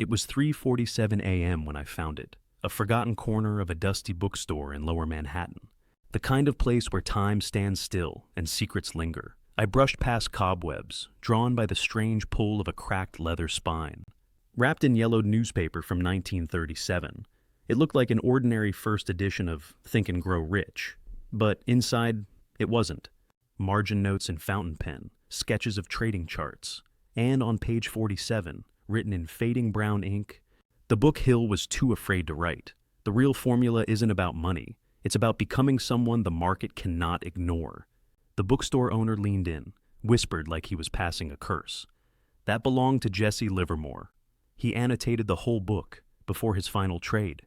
It was 3:47 a.m. when I found it, a forgotten corner of a dusty bookstore in Lower Manhattan. The kind of place where time stands still and secrets linger. I brushed past cobwebs, drawn by the strange pull of a cracked leather spine. Wrapped in yellowed newspaper from 1937, it looked like an ordinary first edition of Think and Grow Rich. But inside, it wasn't. Margin notes in fountain pen, sketches of trading charts, and on page 47, written in fading brown ink, the book Hill was too afraid to write. The real formula isn't about money. It's about becoming someone the market cannot ignore. The bookstore owner leaned in, whispered like he was passing a curse. That belonged to Jesse Livermore. He annotated the whole book before his final trade.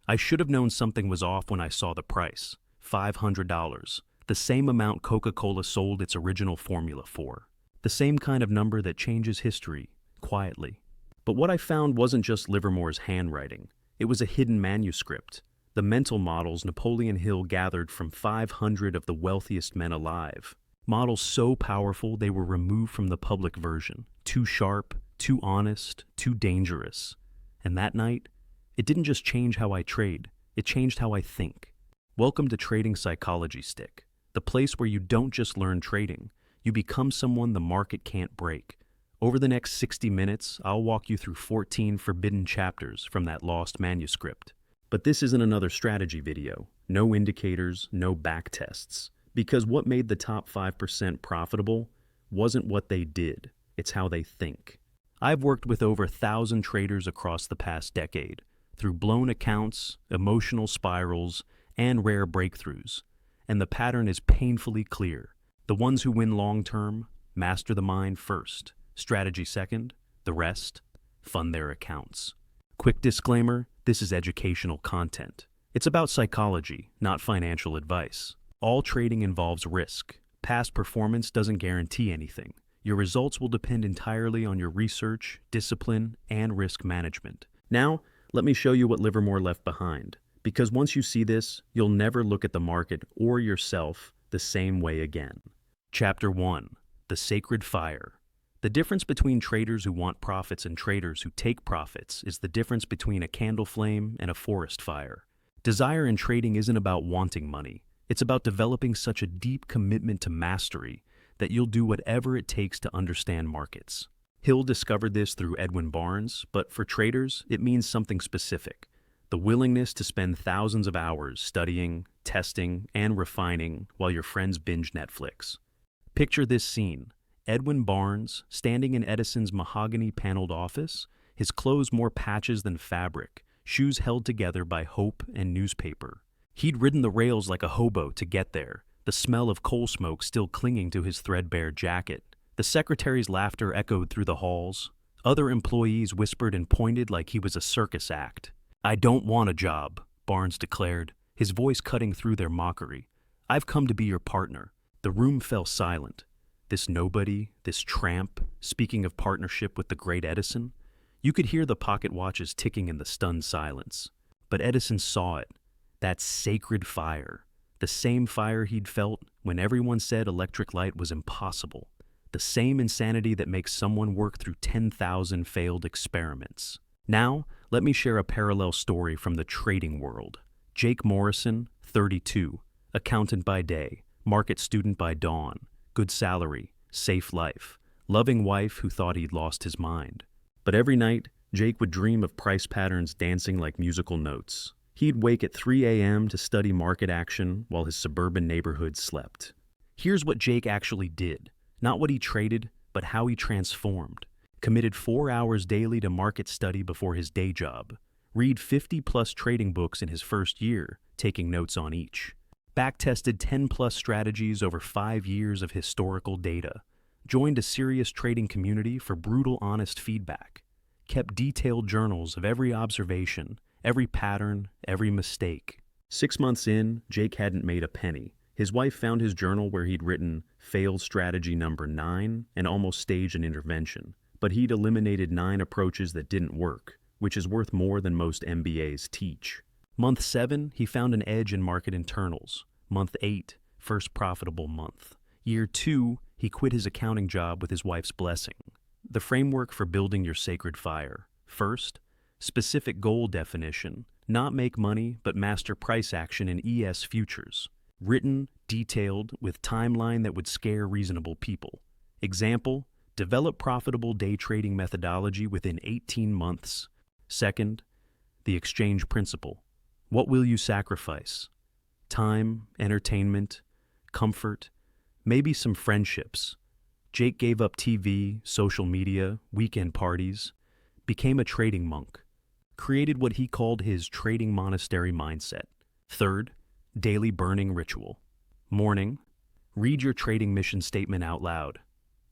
I should have known something was off when I saw the price. $500. The same amount Coca-Cola sold its original formula for. The same kind of number that changes history, quietly. But what I found wasn't just Livermore's handwriting. It was a hidden manuscript. The mental models Napoleon Hill gathered from 500 of the wealthiest men alive. Models so powerful they were removed from the public version. Too sharp, too honest, too dangerous. And that night, it didn't just change how I trade, it changed how I think. Welcome to Trading Psychology Stick, the place where you don't just learn trading, you become someone the market can't break. Over the next 60 minutes, I'll walk you through 14 forbidden chapters from that lost manuscript. But this isn't another strategy video. No indicators, no back tests. Because what made the top 5% profitable wasn't what they did, it's how they think. I've worked with over 1,000 traders across the past decade, through blown accounts, emotional spirals, and rare breakthroughs. And the pattern is painfully clear. The ones who win long-term master the mind first, strategy second, the rest fund their accounts. Quick disclaimer, this is educational content. It's about psychology, not financial advice. All trading involves risk. Past performance doesn't guarantee anything. Your results will depend entirely on your research, discipline, and risk management. Now, let me show you what Livermore left behind. Because once you see this, you'll never look at the market or yourself the same way again. Chapter 1. The Sacred Fire. The difference between traders who want profits and traders who take profits is the difference between a candle flame and a forest fire. Desire in trading isn't about wanting money. It's about developing such a deep commitment to mastery that you'll do whatever it takes to understand markets. Hill discovered this through Edwin Barnes, but for traders, it means something specific. The willingness to spend thousands of hours studying, testing, and refining while your friends binge Netflix. Picture this scene. Edwin Barnes, standing in Edison's mahogany-paneled office, his clothes more patches than fabric, shoes held together by hope and newspaper. He'd ridden the rails like a hobo to get there, the smell of coal smoke still clinging to his threadbare jacket. The secretary's laughter echoed through the halls. Other employees whispered and pointed like he was a circus act. "I don't want a job," Barnes declared, his voice cutting through their mockery. "I've come to be your partner." The room fell silent. This nobody, this tramp, speaking of partnership with the great Edison? You could hear the pocket watches ticking in the stunned silence. But Edison saw it. That sacred fire. The same fire he'd felt when everyone said electric light was impossible. The same insanity that makes someone work through 10,000 failed experiments. Now, let me share a parallel story from the trading world. Jake Morrison, 32, accountant by day, market student by dawn, good salary, safe life, loving wife who thought he'd lost his mind. But every night, Jake would dream of price patterns dancing like musical notes. He'd wake at 3 a.m. to study market action while his suburban neighborhood slept. Here's what Jake actually did. Not what he traded, but how he transformed. Committed 4 hours daily to market study before his day job. Read 50-plus trading books in his first year, taking notes on each. Backtested 10-plus strategies over 5 years of historical data. Joined a serious trading community for brutal, honest feedback. Kept detailed journals of every observation, every pattern, every mistake. 6 months in, Jake hadn't made a penny. His wife found his journal where he'd written failed strategy number 9 and almost staged an intervention. But he'd eliminated 9 approaches that didn't work, which is worth more than most MBAs teach. Month 7, he found an edge in market internals. Month 8, first profitable month. Year 2, he quit his accounting job with his wife's blessing. The framework for building your sacred fire. First, Specific goal definition, not make money, but master price action in ES futures. Written, detailed, with timeline that would scare reasonable people. Example, develop profitable day trading methodology within 18 months. Second, the exchange principle. What will you sacrifice? Time, entertainment, comfort, maybe some friendships. Jake gave up TV, social media, weekend parties, became a trading monk, created what he called his trading monastery mindset. Third, daily burning ritual. Morning, read your trading mission statement out loud.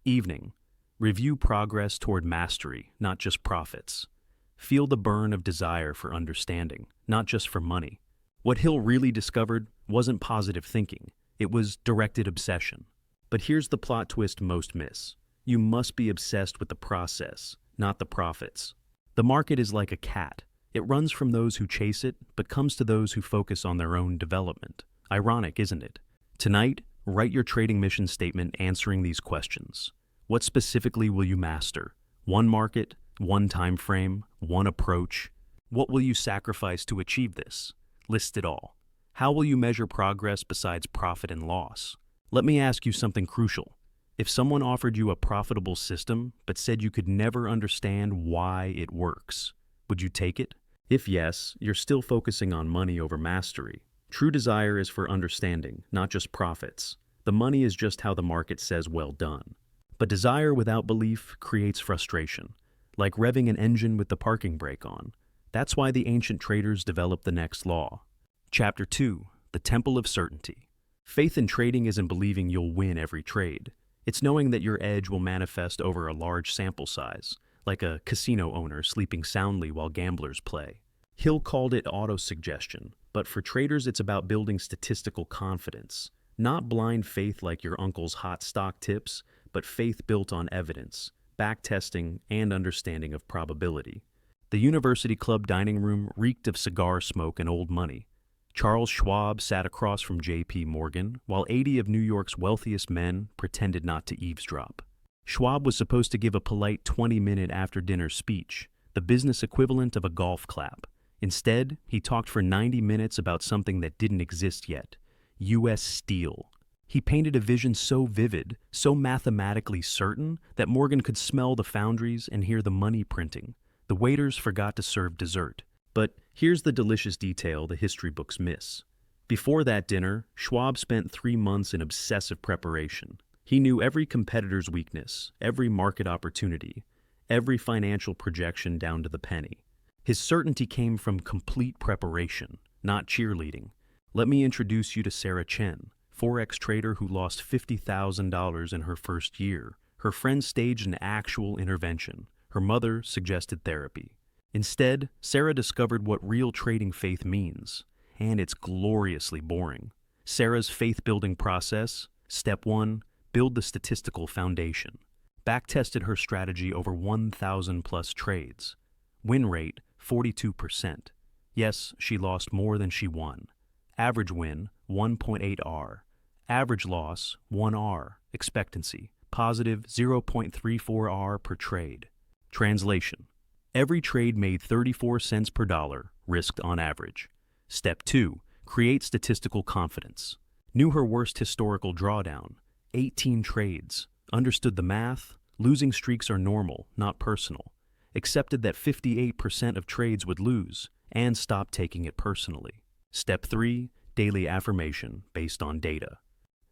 Evening, review progress toward mastery, not just profits. Feel the burn of desire for understanding, not just for money. What Hill really discovered wasn't positive thinking, it was directed obsession. But here's the plot twist most miss. You must be obsessed with the process, not the profits. The market is like a cat. It runs from those who chase it, but comes to those who focus on their own development. Ironic, isn't it? Tonight, write your trading mission statement answering these questions. What specifically will you master? One market, one time frame, one approach? What will you sacrifice to achieve this? List it all. How will you measure progress besides profit and loss? Let me ask you something crucial. If someone offered you a profitable system, but said you could never understand why it works, would you take it? If yes, you're still focusing on money over mastery. True desire is for understanding, not just profits. The money is just how the market says well done. But desire without belief creates frustration, like revving an engine with the parking brake on. That's why the ancient traders developed the next law. Chapter 2, the Temple of Certainty. Faith in trading isn't believing you'll win every trade. It's knowing that your edge will manifest over a large sample size, like a casino owner sleeping soundly while gamblers play. Hill called it autosuggestion, but for traders it's about building statistical confidence. Not blind faith like your uncle's hot stock tips, but faith built on evidence, backtesting, and understanding of probability. The University Club dining room reeked of cigar smoke and old money. Charles Schwab sat across from J.P. Morgan, while 80 of New York's wealthiest men pretended not to eavesdrop. Schwab was supposed to give a polite 20-minute after-dinner speech, the business equivalent of a golf clap. Instead, he talked for 90 minutes about something that didn't exist yet, U.S. Steel. He painted a vision so vivid, so mathematically certain, that Morgan could smell the foundries and hear the money printing. The waiters forgot to serve dessert. But here's the delicious detail the history books miss. Before that dinner, Schwab spent 3 months in obsessive preparation. He knew every competitor's weakness, every market opportunity, every financial projection down to the penny. His certainty came from complete preparation, not cheerleading. Let me introduce you to Sarah Chen, Forex trader who lost $50,000 in her first year. Her friend staged an actual intervention. Her mother suggested therapy. Instead, Sarah discovered what real trading faith means, and it's gloriously boring. Sarah's faith-building process: Step 1, build the statistical foundation. Backtested her strategy over 1,000 plus trades. Win rate, 42%. Yes, she lost more than she won. Average win, 1.8 R. Average loss, 1 R. Expectancy, positive 0.34 R per trade. Translation: every trade made 34 cents per dollar, risked on average. Step 2, create statistical confidence. Knew her worst historical drawdown, 18 trades. Understood the math, losing streaks are normal, not personal. Accepted that 58% of trades would lose, and stopped taking it personally. Step 3, daily affirmation based on data.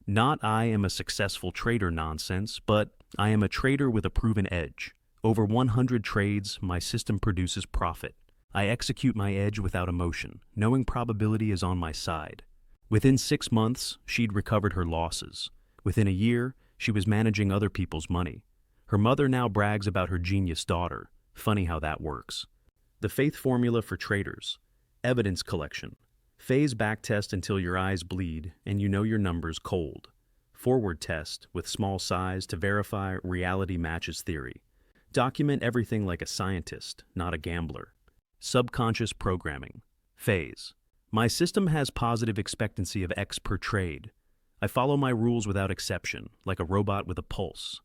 Not "I am a successful trader" nonsense, but "I am a trader with a proven edge. Over 100 trades, my system produces profit. I execute my edge without emotion, knowing probability is on my side." Within 6 months, she'd recovered her losses. Within a year, she was managing other people's money. Her mother now brags about her genius daughter. Funny how that works. The faith formula for traders: evidence collection. Phase backtest until your eyes bleed and you know your numbers cold. Forward test with small size to verify reality matches theory. Document everything like a scientist, not a gambler. Subconscious programming. Phase: my system has positive expectancy of X per trade. I follow my rules without exception, like a robot with a pulse.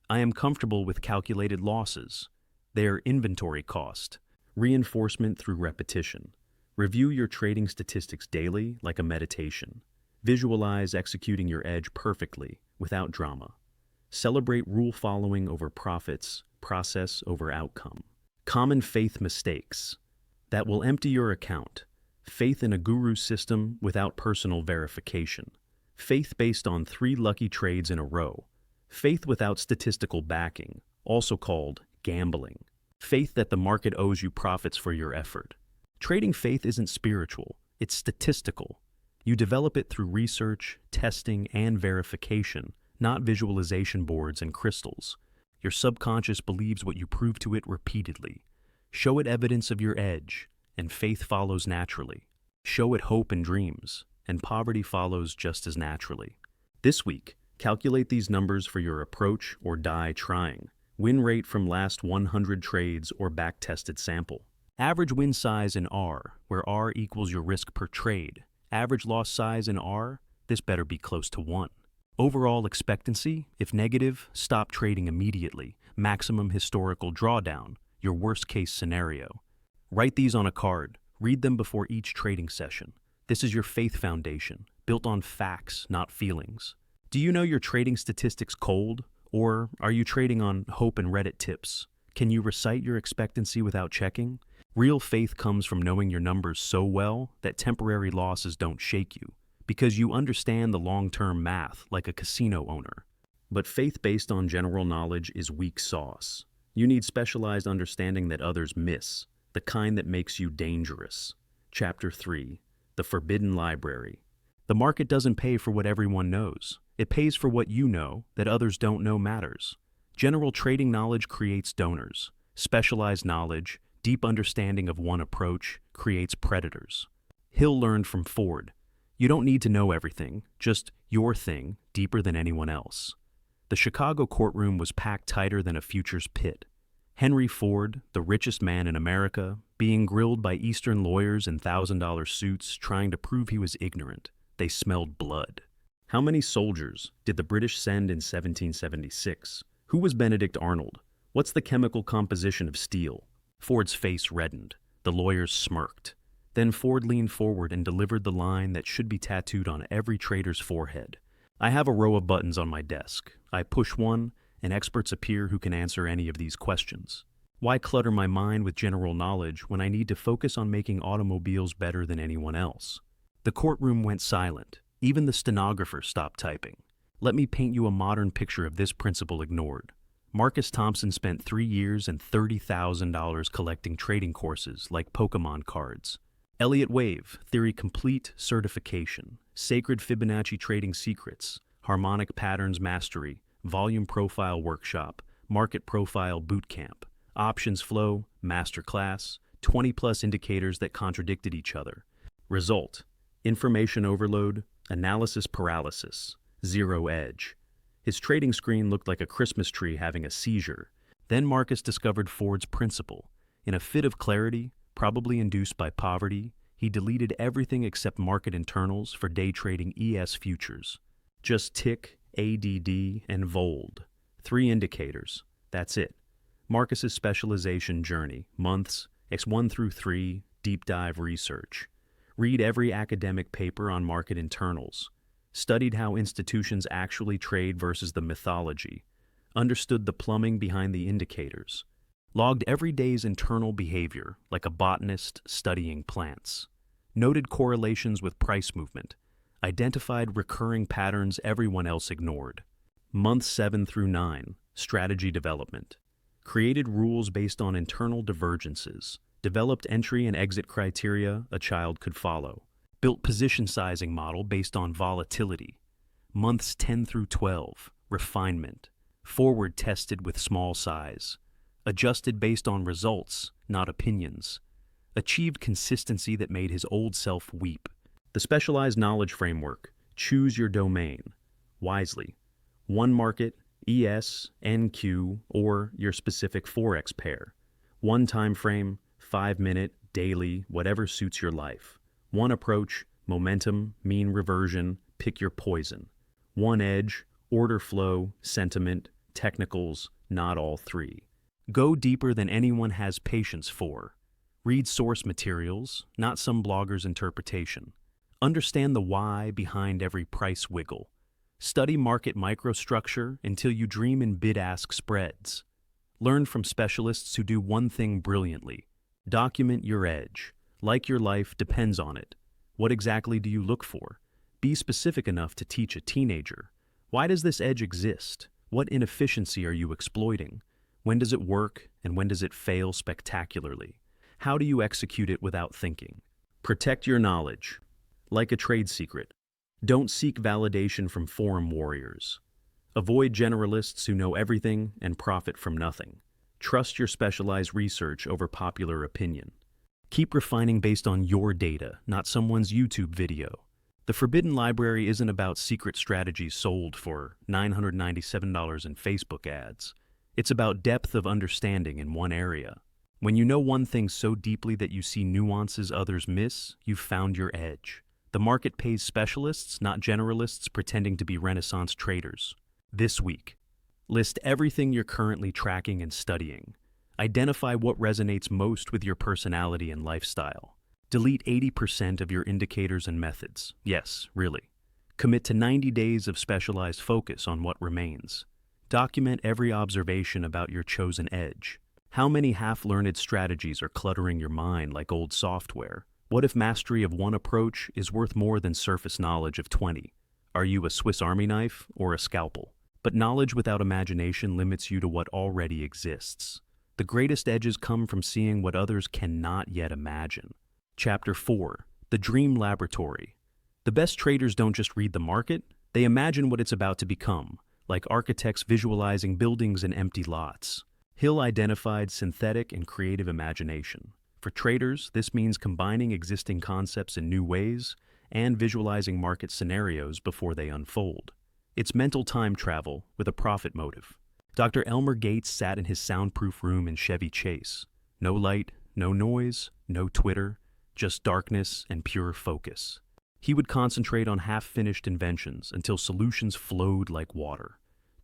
I am comfortable with calculated losses. They are inventory cost. Reinforcement through repetition. Review your trading statistics daily like a meditation. Visualize executing your edge perfectly, without drama. Celebrate rule following over profits, process over outcome. Common faith mistakes. That will empty your account. Faith in a guru system without personal verification. Faith based on 3 lucky trades in a row. Faith without statistical backing, also called gambling. Faith that the market owes you profits for your effort. Trading faith isn't spiritual, it's statistical. You develop it through research, testing, and verification, not visualization boards and crystals. Your subconscious believes what you prove to it repeatedly. Show it evidence of your edge, and faith follows naturally. Show it hope and dreams, and poverty follows just as naturally. This week, calculate these numbers for your approach or die trying. Win rate from last 100 trades or back-tested sample. Average win size in R, where R equals your risk per trade. Average loss size in R, this better be close to 1. Overall expectancy, if negative, stop trading immediately. Maximum historical drawdown, your worst-case scenario. Write these on a card. Read them before each trading session. This is your faith foundation, built on facts, not feelings. Do you know your trading statistics cold? Or are you trading on hope and Reddit tips? Can you recite your expectancy without checking? Real faith comes from knowing your numbers so well that temporary losses don't shake you, because you understand the long-term math like a casino owner. But faith based on general knowledge is weak sauce. You need specialized understanding that others miss, the kind that makes you dangerous. Chapter 3. The Forbidden Library. The market doesn't pay for what everyone knows. It pays for what you know that others don't know matters. General trading knowledge creates donors. Specialized knowledge, deep understanding of one approach, creates predators. Hill learned from Ford. You don't need to know everything, just your thing, deeper than anyone else. The Chicago courtroom was packed tighter than a futures pit. Henry Ford, the richest man in America, being grilled by Eastern lawyers in $1,000 suits trying to prove he was ignorant. They smelled blood. How many soldiers did the British send in 1776? Who was Benedict Arnold? What's the chemical composition of steel? Ford's face reddened. The lawyers smirked. Then Ford leaned forward and delivered the line that should be tattooed on every trader's forehead. I have a row of buttons on my desk. I push one, and experts appear who can answer any of these questions. Why clutter my mind with general knowledge when I need to focus on making automobiles better than anyone else? The courtroom went silent. Even the stenographer stopped typing. Let me paint you a modern picture of this principle ignored. Marcus Thompson spent 3 years and $30,000 collecting trading courses like Pokemon cards. Elliott Wave, Theory Complete Certification, Sacred Fibonacci Trading Secrets, Harmonic Patterns Mastery, Volume Profile Workshop, Market Profile Bootcamp, Options Flow, Masterclass, 20+ indicators that contradicted each other. Result: information overload, analysis paralysis, zero edge. His trading screen looked like a Christmas tree having a seizure. Then Marcus discovered Ford's principle. In a fit of clarity, probably induced by poverty, he deleted everything except market internals for day trading ES futures. Just tick, ADD, and VOLD. 3 indicators. That's it. Marcus's specialization journey, months, X1 through 3, deep dive research. Read every academic paper on market internals. Studied how institutions actually trade versus the mythology. Understood the plumbing behind the indicators. Logged every day's internal behavior like a botanist studying plants. Noted correlations with price movement. Identified recurring patterns everyone else ignored. Months 7 through 9, strategy development. Created rules based on internal divergences. Developed entry and exit criteria a child could follow. Built position sizing model based on volatility. Months 10 through 12, refinement. Forward tested with small size. Adjusted based on results, not opinions. Achieved consistency that made his old self weep. The specialized knowledge framework, choose your domain, wisely. One market, ES, NQ, or your specific Forex pair. One time frame, 5-minute, daily, whatever suits your life. One approach, momentum, mean reversion, pick your poison. One edge, order flow, sentiment, technicals, not all 3. Go deeper than anyone has patience for. Read source materials, not some blogger's interpretation. Understand the why behind every price wiggle. Study market microstructure until you dream in bid-ask spreads. Learn from specialists who do one thing brilliantly. Document your edge. Like your life depends on it. What exactly do you look for? Be specific enough to teach a teenager. Why does this edge exist? What inefficiency are you exploiting? When does it work and when does it fail spectacularly? How do you execute it without thinking? Protect your knowledge. Like a trade secret. Don't seek validation from forum warriors. Avoid generalists who know everything and profit from nothing. Trust your specialized research over popular opinion. Keep refining based on your data, not someone's YouTube video. The Forbidden Library isn't about secret strategies sold for $997 in Facebook ads. It's about depth of understanding in one area. When you know one thing so deeply that you see nuances others miss, you've found your edge. The market pays specialists, not generalists pretending to be Renaissance traders. This week, list everything you're currently tracking and studying. Identify what resonates most with your personality and lifestyle. Delete 80% of your indicators and methods. Yes, really. Commit to 90 days of specialized focus on what remains. Document every observation about your chosen edge. How many half-learned strategies are cluttering your mind like old software? What if mastery of one approach is worth more than surface knowledge of 20? Are you a Swiss Army knife or a scalpel? But knowledge without imagination limits you to what already exists. The greatest edges come from seeing what others cannot yet imagine. Chapter 4. The Dream Laboratory. The best traders don't just read the market, they imagine what it's about to become, like architects visualizing buildings in empty lots. Hill identified synthetic and creative imagination. For traders, this means combining existing concepts in new ways and visualizing market scenarios before they unfold. It's mental time travel with a profit motive. Dr. Elmer Gates sat in his soundproof room in Chevy Chase. No light, no noise, no Twitter, just darkness and pure focus. He would concentrate on half-finished inventions until solutions flowed like water.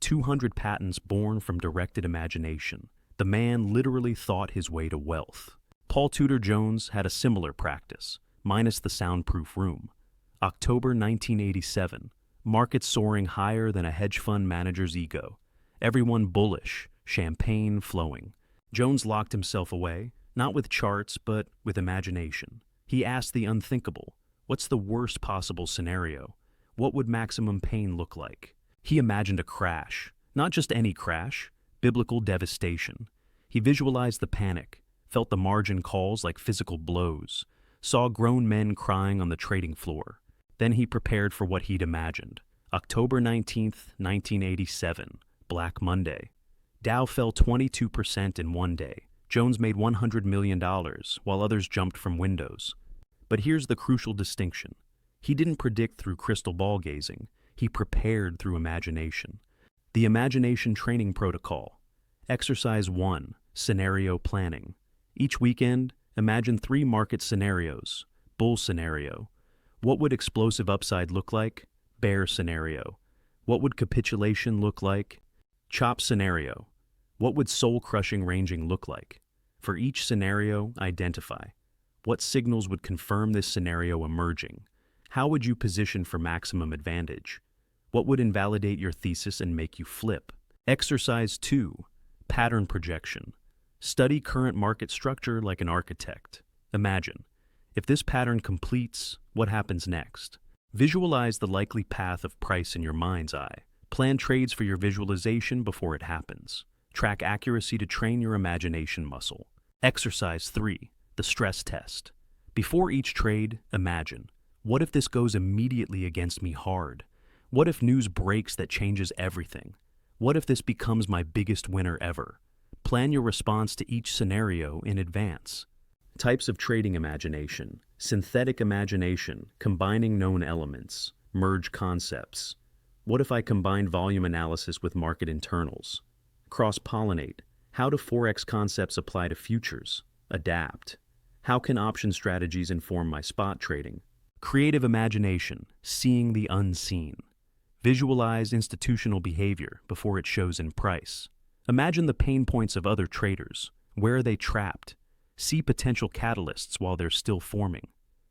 200 patents born from directed imagination. The man literally thought his way to wealth. Paul Tudor Jones had a similar practice, minus the soundproof room. October 1987, markets soaring higher than a hedge fund manager's ego. Everyone bullish, champagne flowing. Jones locked himself away, not with charts, but with imagination. He asked the unthinkable, what's the worst possible scenario? What would maximum pain look like? He imagined a crash, not just any crash, biblical devastation. He visualized the panic, felt the margin calls like physical blows, saw grown men crying on the trading floor. Then he prepared for what he'd imagined. October 19th, 1987, Black Monday. Dow fell 22% in one day. Jones made $100 million, while others jumped from windows. But here's the crucial distinction. He didn't predict through crystal ball gazing. He prepared through imagination. The Imagination Training Protocol. Exercise 1, Scenario Planning. Each weekend, imagine 3 market scenarios. Bull scenario. What would explosive upside look like? Bear scenario. What would capitulation look like? Chop scenario. What would soul-crushing ranging look like? For each scenario, identify. What signals would confirm this scenario emerging? How would you position for maximum advantage? What would invalidate your thesis and make you flip? Exercise 2, Pattern Projection. Study current market structure like an architect. Imagine, if this pattern completes, what happens next? Visualize the likely path of price in your mind's eye. Plan trades for your visualization before it happens. Track accuracy to train your imagination muscle. Exercise 3, the stress test. Before each trade, imagine, what if this goes immediately against me hard? What if news breaks that changes everything? What if this becomes my biggest winner ever? Plan your response to each scenario in advance. Types of trading imagination. Synthetic imagination, combining known elements. Merge concepts. What if I combine volume analysis with market internals? Cross-pollinate. How do Forex concepts apply to futures? Adapt. How can option strategies inform my spot trading? Creative imagination, seeing the unseen. Visualize institutional behavior before it shows in price. Imagine the pain points of other traders. Where are they trapped? See potential catalysts while they're still forming.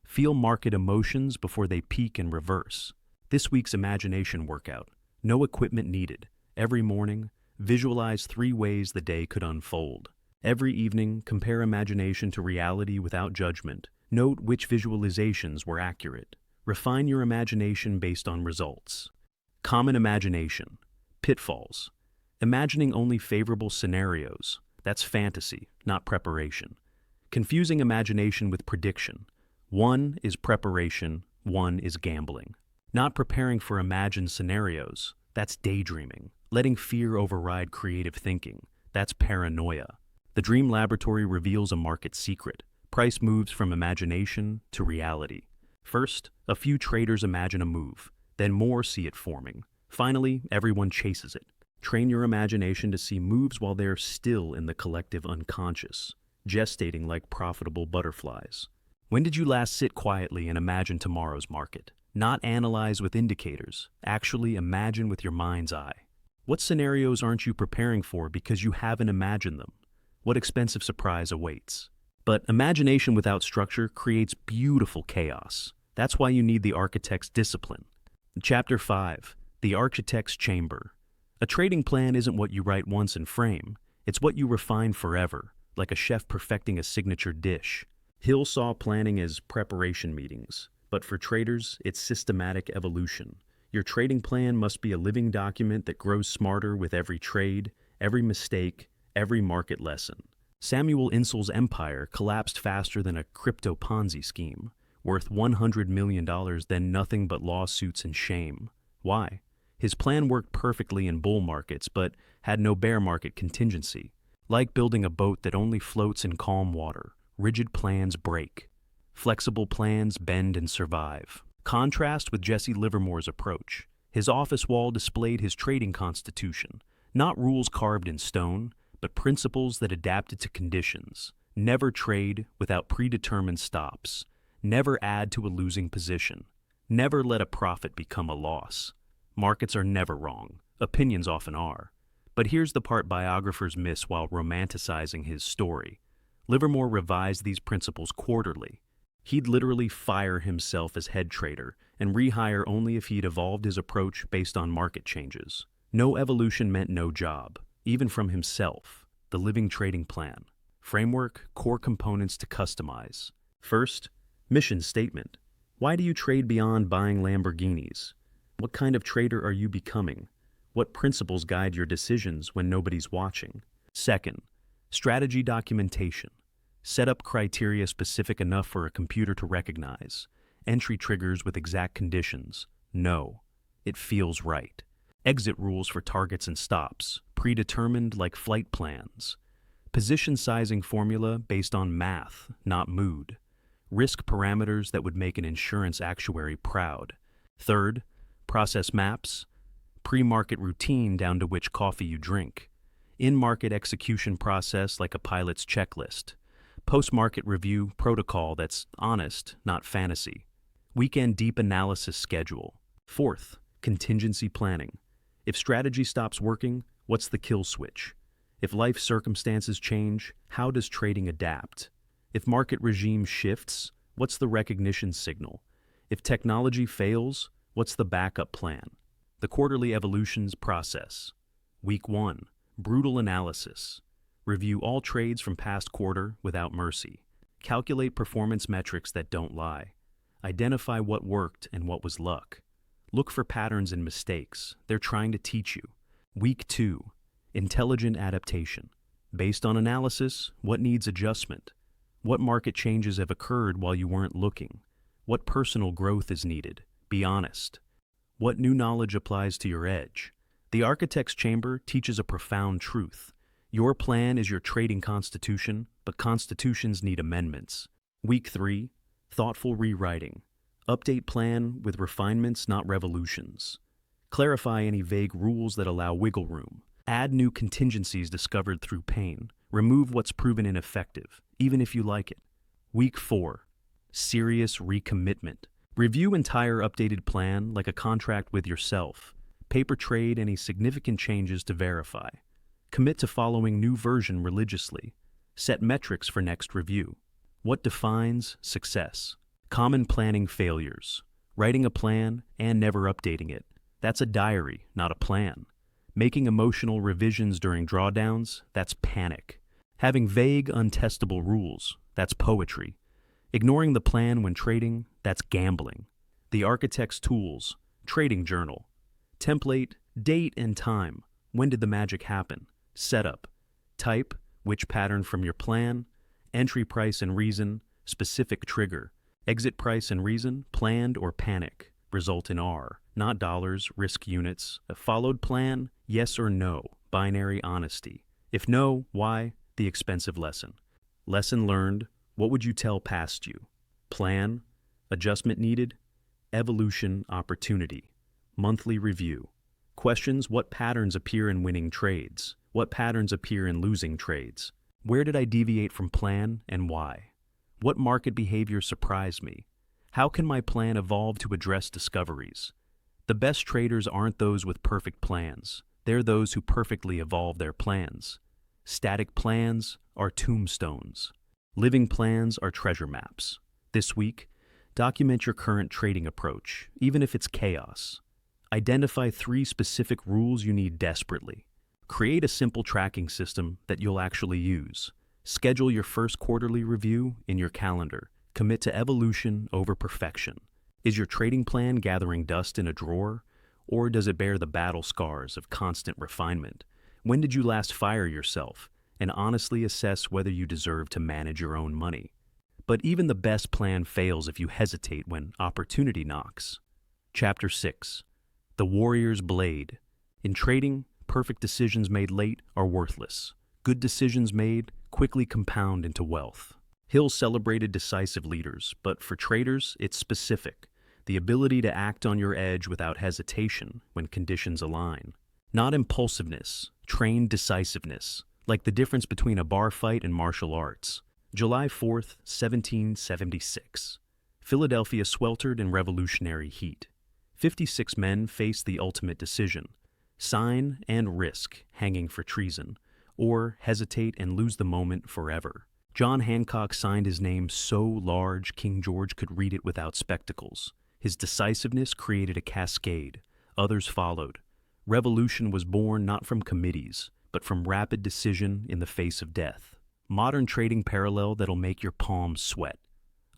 Feel market emotions before they peak and reverse. This week's imagination workout. No equipment needed. Every morning, visualize 3 ways the day could unfold. Every evening, compare imagination to reality without judgment. Note which visualizations were accurate. Refine your imagination based on results. Common imagination. Pitfalls. Imagining only favorable scenarios. That's fantasy, not preparation. Confusing imagination with prediction. One is preparation, one is gambling. Not preparing for imagined scenarios. That's daydreaming. Letting fear override creative thinking. That's paranoia. The Dream Laboratory reveals a market secret. Price moves from imagination to reality. First, a few traders imagine a move. Then more see it forming. Finally, everyone chases it. Train your imagination to see moves while they're still in the collective unconscious, gestating like profitable butterflies. When did you last sit quietly and imagine tomorrow's market? Not analyze with indicators. Actually imagine with your mind's eye. What scenarios aren't you preparing for because you haven't imagined them? What expensive surprise awaits? But imagination without structure creates beautiful chaos. That's why you need the architect's discipline. Chapter 5. The Architect's Chamber. A trading plan isn't what you write once and frame. It's what you refine forever, like a chef perfecting a signature dish. Hill saw planning as preparation meetings, but for traders, it's systematic evolution. Your trading plan must be a living document that grows smarter with every trade, every mistake, every market lesson. Samuel Insull's empire collapsed faster than a crypto Ponzi scheme, worth $100 million, then nothing but lawsuits and shame. Why? His plan worked perfectly in bull markets, but had no bear market contingency. Like building a boat that only floats in calm water, rigid plans break. Flexible plans bend and survive. Contrast with Jesse Livermore's approach. His office wall displayed his trading constitution, not rules carved in stone, but principles that adapted to conditions. Never trade without predetermined stops. Never add to a losing position. Never let a profit become a loss. Markets are never wrong. Opinions often are. But here's the part biographers miss while romanticizing his story. Livermore revised these principles quarterly. He'd literally fire himself as head trader and rehire only if he'd evolved his approach based on market changes. No evolution meant no job, even from himself. The living trading plan. Framework, core components to customize. First, mission statement. Why do you trade beyond buying Lamborghinis? What kind of trader are you becoming? What principles guide your decisions when nobody's watching? Second, strategy documentation. Set up criteria specific enough for a computer to recognize. Entry triggers with exact conditions. No, it feels right. Exit rules for targets and stops, predetermined like flight plans. Position sizing formula based on math, not mood. Risk parameters that would make an insurance actuary proud. Third, process maps. Pre-market routine down to which coffee you drink. In-market execution process like a pilot's checklist. Post-market review protocol that's honest, not fantasy. Weekend deep analysis schedule. Fourth, contingency planning. If strategy stops working, what's the kill switch? If life circumstances change, how does trading adapt? If market regime shifts, what's the recognition signal? If technology fails, what's the backup plan? The quarterly evolutions process. Week 1, brutal analysis. Review all trades from past quarter without mercy. Calculate performance metrics that don't lie. Identify what worked and what was luck. Look for patterns and mistakes. They're trying to teach you. Week 2, intelligent adaptation. Based on analysis, what needs adjustment? What market changes have occurred while you weren't looking? What personal growth is needed? Be honest. What new knowledge applies to your edge? The Architect's Chamber teaches a profound truth. Your plan is your trading constitution, but constitutions need amendments. Week 3, thoughtful rewriting. Update plan with refinements, not revolutions. Clarify any vague rules that allow wiggle room. Add new contingencies discovered through pain. Remove what's proven ineffective, even if you like it. Week 4, serious recommitment. Review entire updated plan like a contract with yourself. Paper trade any significant changes to verify. Commit to following new version religiously. Set metrics for next review. What defines success? Common planning failures. Writing a plan and never updating it. That's a diary, not a plan. Making emotional revisions during drawdowns, that's panic. Having vague, untestable rules, that's poetry. Ignoring the plan when trading, that's gambling. The architect's tools, trading journal. Template, date and time. When did the magic happen? Setup. Type, which pattern from your plan. Entry price and reason, specific trigger. Exit price and reason, planned or panic. Result in R, not dollars, risk units. A followed plan, yes or no, binary honesty. If no, why? The expensive lesson. Lesson learned, what would you tell past you? Plan, adjustment needed, evolution, opportunity. Monthly review. Questions, what patterns appear in winning trades? What patterns appear in losing trades? Where did I deviate from plan and why? What market behavior surprised me? How can my plan evolve to address discoveries? The best traders aren't those with perfect plans. They're those who perfectly evolve their plans. Static plans are tombstones. Living plans are treasure maps. This week, document your current trading approach, even if it's chaos. Identify 3 specific rules you need desperately. Create a simple tracking system that you'll actually use. Schedule your first quarterly review in your calendar. Commit to evolution over perfection. Is your trading plan gathering dust in a drawer, or does it bear the battle scars of constant refinement? When did you last fire yourself and honestly assess whether you deserve to manage your own money? But even the best plan fails if you hesitate when opportunity knocks. Chapter 6. The Warrior's Blade. In trading, perfect decisions made late are worthless. Good decisions made quickly compound into wealth. Hill celebrated decisive leaders, but for traders, it's specific. The ability to act on your edge without hesitation when conditions align. Not impulsiveness, trained decisiveness, like the difference between a bar fight and martial arts. July 4th, 1776. Philadelphia sweltered in revolutionary heat. 56 men faced the ultimate decision: sign and risk, hanging for treason, or hesitate and lose the moment forever. John Hancock signed his name so large King George could read it without spectacles. His decisiveness created a cascade. Others followed. Revolution was born not from committees, but from rapid decision in the face of death. Modern trading parallel that'll make your palms sweat.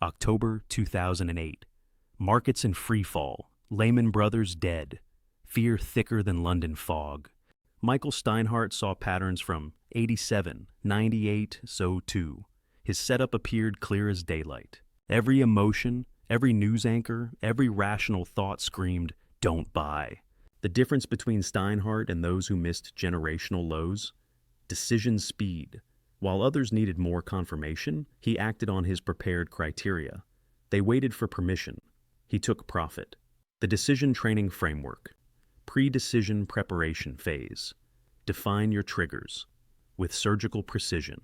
October 2008. Markets in free fall. Lehman Brothers dead. Fear thicker than London fog. Michael Steinhardt saw patterns from 87, 98, so too. His setup appeared clear as daylight. Every emotion, every news anchor, every rational thought screamed, "Don't buy." The difference between Steinhardt and those who missed generational lows? Decision speed. While others needed more confirmation, he acted on his prepared criteria. They waited for permission. He took profit. The decision training framework. Pre-decision preparation phase. Define your triggers. With surgical precision.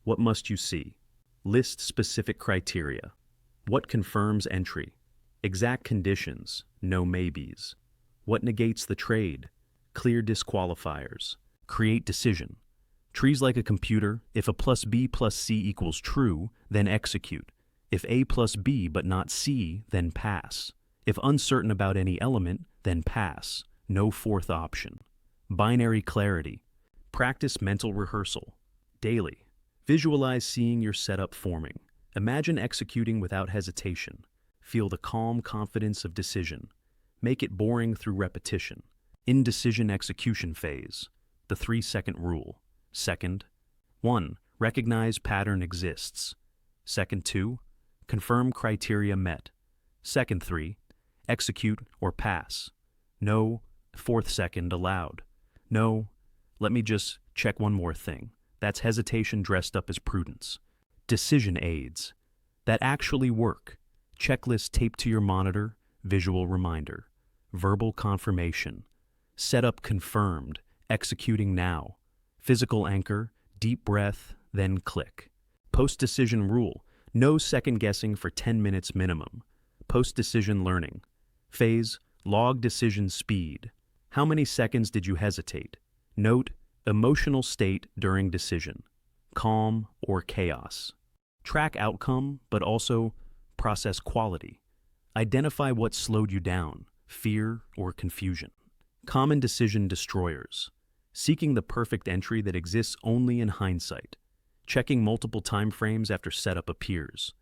What must you see? List specific criteria. What confirms entry? Exact conditions, no maybes. What negates the trade? Clear disqualifiers. Create decision. Trees like a computer. If a plus B plus C equals true, then execute. If A plus B but not C, then pass. If uncertain about any element, then pass. No fourth option. Binary clarity. Practice mental rehearsal. Daily. Visualize seeing your setup forming. Imagine executing without hesitation. Feel the calm confidence of decision. Make it boring through repetition. Indecision execution phase. The 3-second rule. Second, 1. Recognize pattern exists. Second 2. Confirm criteria met. Second 3. Execute or pass. No, 4th second allowed. No, let me just check one more thing. That's hesitation dressed up as prudence. Decision aids. That actually work. Checklist taped to your monitor, visual reminder. Verbal confirmation. Setup confirmed, executing now. Physical anchor, deep breath, then click. Post-decision rule. No second guessing for 10 minutes minimum. Post-decision learning. Phase, log decision speed. How many seconds did you hesitate? Note, emotional state during decision. calm, or chaos. Track outcome, but also process quality. Identify what slowed you down, fear or confusion. Common decision destroyers. Seeking the perfect entry that exists only in hindsight. Checking multiple timeframes after setup appears.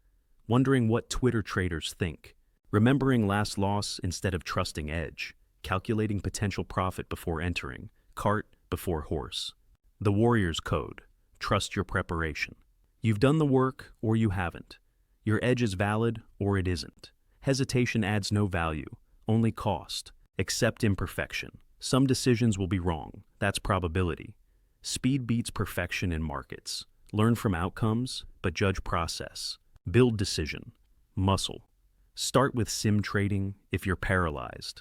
Wondering what Twitter traders think. Remembering last loss instead of trusting edge. Calculating potential profit before entering. Cart before horse. The Warrior's Code. Trust your preparation. You've done the work or you haven't. Your edge is valid or it isn't. Hesitation adds no value, only cost. Accept imperfection. Some decisions will be wrong. That's probability. Speed beats perfection in markets. Learn from outcomes, but judge process. Build decision. Muscle. Start with sim trading if you're paralyzed.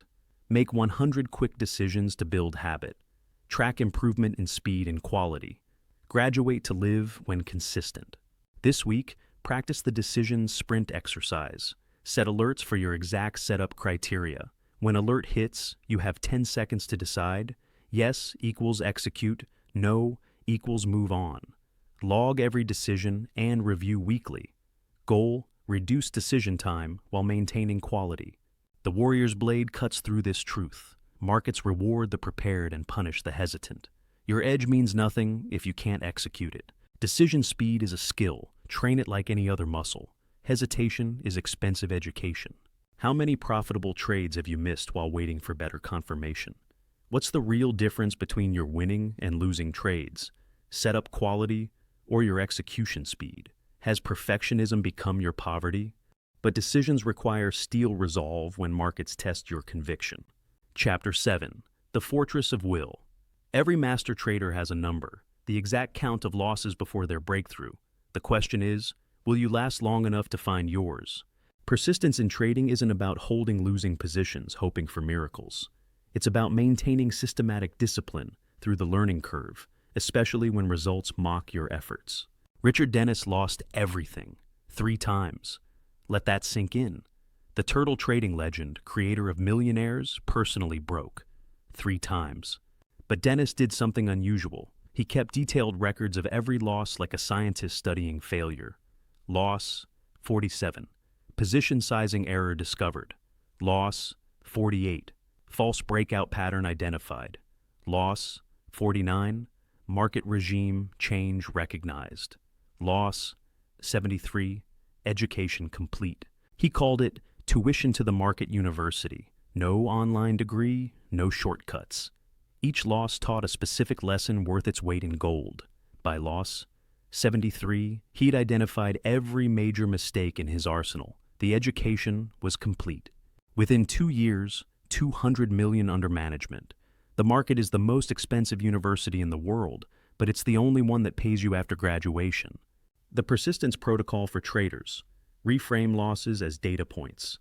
Make 100 quick decisions to build habit. Track improvement in speed and quality. Graduate to live when consistent. This week, practice the decision sprint exercise. Set alerts for your exact setup criteria. When alert hits, you have 10 seconds to decide. Yes equals execute, no equals move on. Log every decision and review weekly. Goal, reduce decision time while maintaining quality. The warrior's blade cuts through this truth. Markets reward the prepared and punish the hesitant. Your edge means nothing if you can't execute it. Decision speed is a skill. Train it like any other muscle. Hesitation is expensive education. How many profitable trades have you missed while waiting for better confirmation? What's the real difference between your winning and losing trades? Setup quality or your execution speed? Has perfectionism become your poverty? But decisions require steel resolve when markets test your conviction. Chapter 7. The Fortress of Will. Every master trader has a number, the exact count of losses before their breakthrough. The question is, will you last long enough to find yours? Persistence in trading isn't about holding losing positions, hoping for miracles. It's about maintaining systematic discipline through the learning curve, especially when results mock your efforts. Richard Dennis lost everything, 3 times. Let that sink in. The turtle trading legend, creator of millionaires, personally broke 3 times. But Dennis did something unusual. He kept detailed records of every loss like a scientist studying failure. Loss, 47. Position sizing error discovered. Loss, 48. False breakout pattern identified. Loss, 49. Market regime change recognized. Loss, 73. Education complete. He called it tuition to the market university. No online degree, no shortcuts. Each loss taught a specific lesson worth its weight in gold. By loss, 73, he'd identified every major mistake in his arsenal. The education was complete. Within 2 years, 200 million under management. The market is the most expensive university in the world, but it's the only one that pays you after graduation. The persistence protocol for traders. Reframe losses as data points.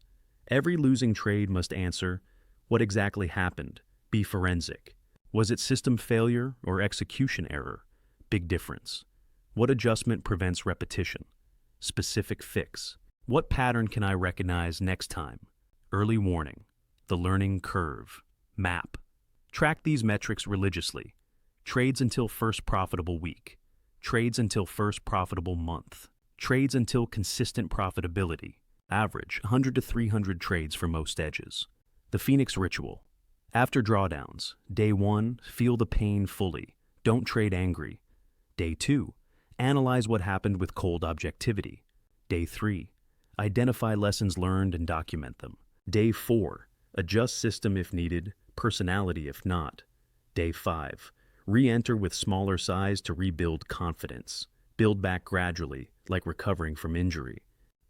Every losing trade must answer, what exactly happened? Be forensic. Was it system failure or execution error? Big difference. What adjustment prevents repetition? Specific fix. What pattern can I recognize next time? Early warning. The learning curve. Map. Track these metrics religiously. Trades until first profitable week. Trades until first profitable month. Trades until consistent profitability. Average 100 to 300 trades for most edges. The Phoenix Ritual. After drawdowns, day 1, feel the pain fully. Don't trade angry. Day 2, analyze what happened with cold objectivity. Day 3, identify lessons learned and document them. Day 4, adjust system if needed, personality if not. Day 5, re-enter with smaller size to rebuild confidence. Build back gradually, like recovering from injury.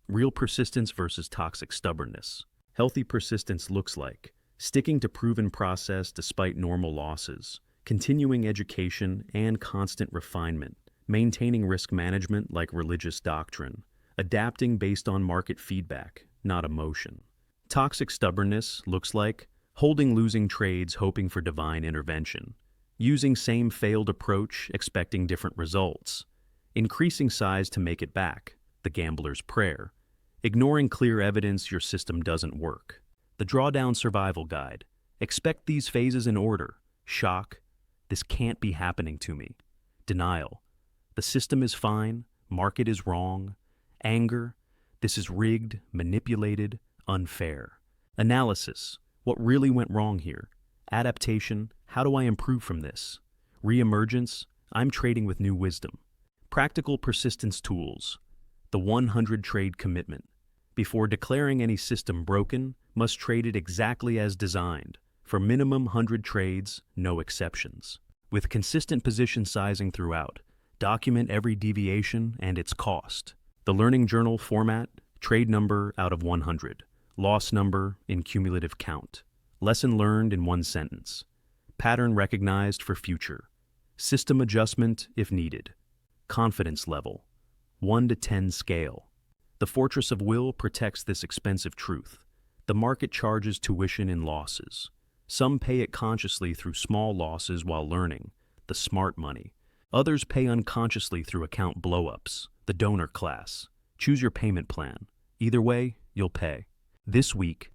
Real persistence versus toxic stubbornness. Healthy persistence looks like sticking to proven process despite normal losses, continuing education and constant refinement, maintaining risk management like religious doctrine, adapting based on market feedback, not emotion. Toxic stubbornness looks like holding losing trades hoping for divine intervention, using same failed approach expecting different results, increasing size to make it back, the gambler's prayer, ignoring clear evidence your system doesn't work. The Drawdown Survival Guide. Expect these phases in order. Shock. This can't be happening to me. Denial. The system is fine, market is wrong. Anger, this is rigged, manipulated, unfair. Analysis, what really went wrong here? Adaptation, how do I improve from this? Reemergence, I'm trading with new wisdom. Practical persistence tools, the 100 trade commitment. Before declaring any system broken, must trade it exactly as designed. For minimum 100 trades, no exceptions. With consistent position sizing throughout, document every deviation and its cost. The learning journal format, trade number out of 100, loss number in cumulative count. Lesson learned in one sentence. Pattern recognized for future. System adjustment if needed. Confidence level, 1 to 10 scale. The fortress of will protects this expensive truth. The market charges tuition in losses. Some pay it consciously through small losses while learning, the smart money. Others pay unconsciously through account blow-ups, the donor class. Choose your payment plan. Either way, you'll pay. This week,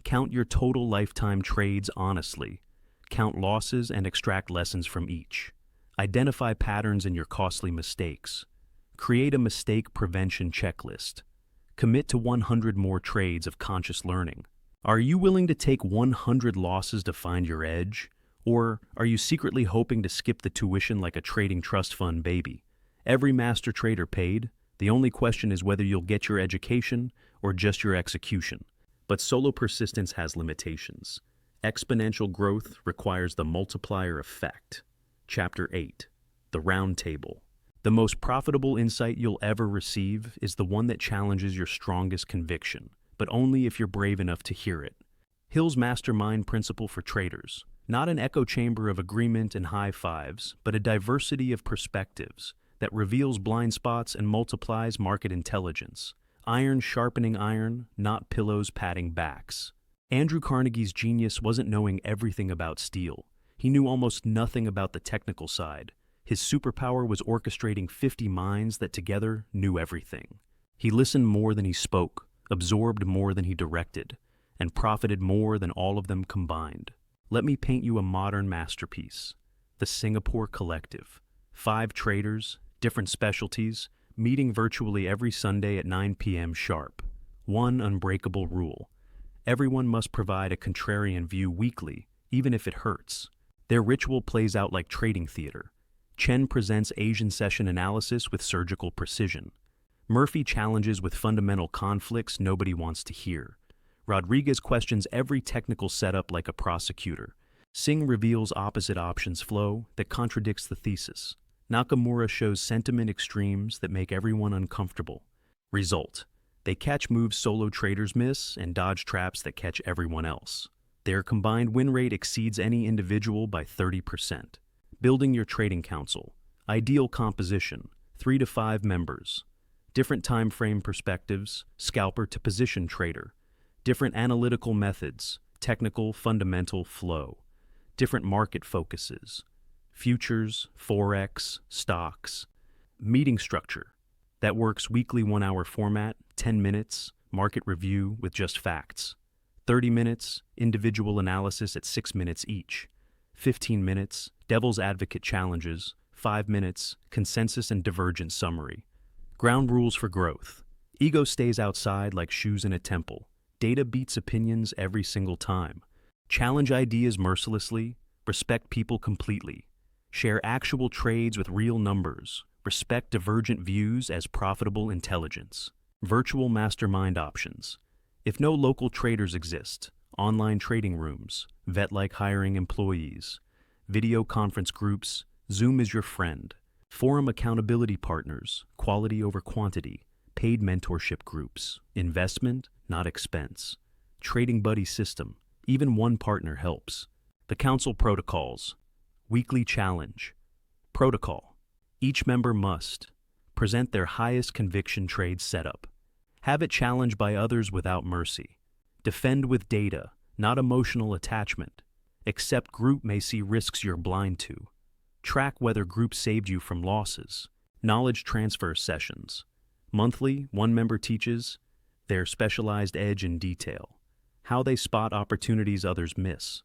count your total lifetime trades honestly. Count losses and extract lessons from each. Identify patterns in your costly mistakes. Create a mistake prevention checklist. Commit to 100 more trades of conscious learning. Are you willing to take 100 losses to find your edge? Or are you secretly hoping to skip the tuition like a trading trust fund baby? Every master trader paid. The only question is whether you'll get your education or just your execution. But solo persistence has limitations. Exponential growth requires the multiplier effect. Chapter 8. The Round Table. The most profitable insight you'll ever receive is the one that challenges your strongest conviction, but only if you're brave enough to hear it. Hill's mastermind principle for traders. Not an echo chamber of agreement and high fives, but a diversity of perspectives that reveals blind spots and multiplies market intelligence. Iron sharpening iron, not pillows padding backs. Andrew Carnegie's genius wasn't knowing everything about steel. He knew almost nothing about the technical side. His superpower was orchestrating 50 minds that together knew everything. He listened more than he spoke, absorbed more than he directed, and profited more than all of them combined. Let me paint you a modern masterpiece. The Singapore Collective. 5 traders, different specialties, meeting virtually every Sunday at 9 p.m. sharp. One unbreakable rule. Everyone must provide a contrarian view weekly, even if it hurts. Their ritual plays out like trading theater. Chen presents Asian session analysis with surgical precision. Murphy challenges with fundamental conflicts nobody wants to hear. Rodriguez questions every technical setup like a prosecutor. Singh reveals opposite options flow that contradicts the thesis. Nakamura shows sentiment extremes that make everyone uncomfortable. Result: they catch moves solo traders miss and dodge traps that catch everyone else. Their combined win rate exceeds any individual by 30%. Building your trading council. Ideal composition: 3 to 5 members. Different time frame perspectives, scalper to position trader. Different analytical methods, technical, fundamental, flow. Different market focuses. Futures, forex, stocks. Meeting structure. That works weekly 1-hour format, 10 minutes, market review with just facts. 30 minutes, individual analysis at 6 minutes each. 15 minutes, devil's advocate challenges. 5 minutes, consensus and divergent summary. Ground rules for growth. Ego stays outside like shoes in a temple. Data beats opinions every single time. Challenge ideas mercilessly. Respect people completely. Share actual trades with real numbers. Respect divergent views as profitable intelligence. Virtual mastermind options. If no local traders exist, online trading rooms, vet-like hiring employees, video conference groups, Zoom is your friend. Forum accountability partners, quality over quantity, paid mentorship groups, investment, not expense. Trading buddy system, even one partner helps. The council protocols. Weekly challenge. Protocol. Each member must present their highest conviction trade setup. Have it challenged by others without mercy. Defend with data, not emotional attachment. Accept group may see risks you're blind to. Track whether group saved you from losses. Knowledge transfer sessions. Monthly, one member teaches their specialized edge in detail. How they spot opportunities others miss.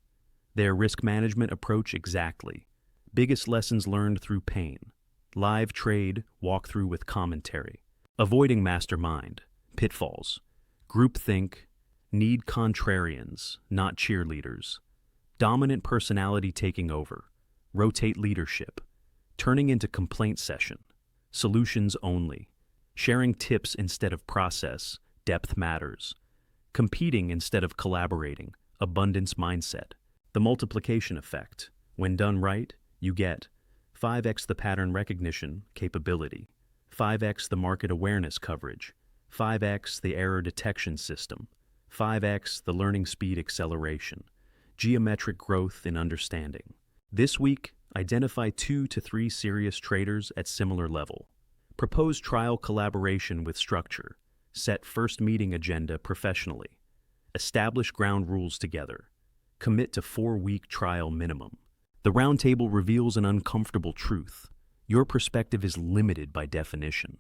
Their risk management approach exactly. Biggest lessons learned through pain. live trade, walkthrough with commentary. Avoiding mastermind, pitfalls. Groupthink, need contrarians, not cheerleaders. Dominant personality taking over. Rotate leadership. Turning into complaint session. Solutions only. Sharing tips instead of process, depth matters. Competing instead of collaborating, abundance mindset. The multiplication effect. When done right, you get 5x the pattern recognition capability, 5x the market awareness coverage, 5x the error detection system, 5x the learning speed acceleration, geometric growth in understanding. This week, identify 2 to 3 serious traders at similar level. Propose trial collaboration with structure. Set first meeting agenda professionally. Establish ground rules together. Commit to 4-week trial minimum. The roundtable reveals an uncomfortable truth. Your perspective is limited by definition.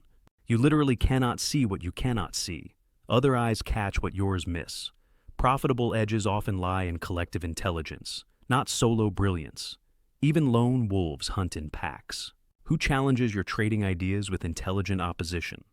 You literally cannot see what you cannot see. Other eyes catch what yours miss. Profitable edges often lie in collective intelligence, not solo brilliance. Even lone wolves hunt in packs. Who challenges your trading ideas with intelligent opposition?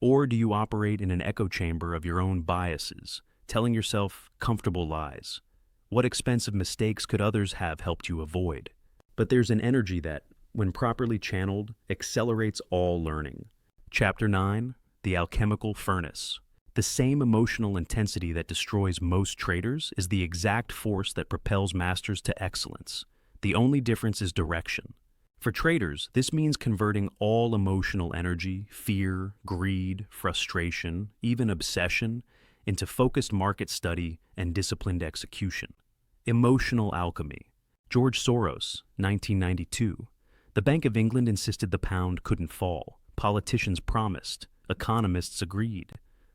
Or do you operate in an echo chamber of your own biases, telling yourself comfortable lies? What expensive mistakes could others have helped you avoid? But there's an energy that, when properly channeled, accelerates all learning. Chapter 9, The Alchemical Furnace. The same emotional intensity that destroys most traders is the exact force that propels masters to excellence. The only difference is direction. For traders, this means converting all emotional energy, fear, greed, frustration, even obsession, into focused market study and disciplined execution. Emotional alchemy. George Soros, 1992. The Bank of England insisted the pound couldn't fall. Politicians promised. Economists agreed.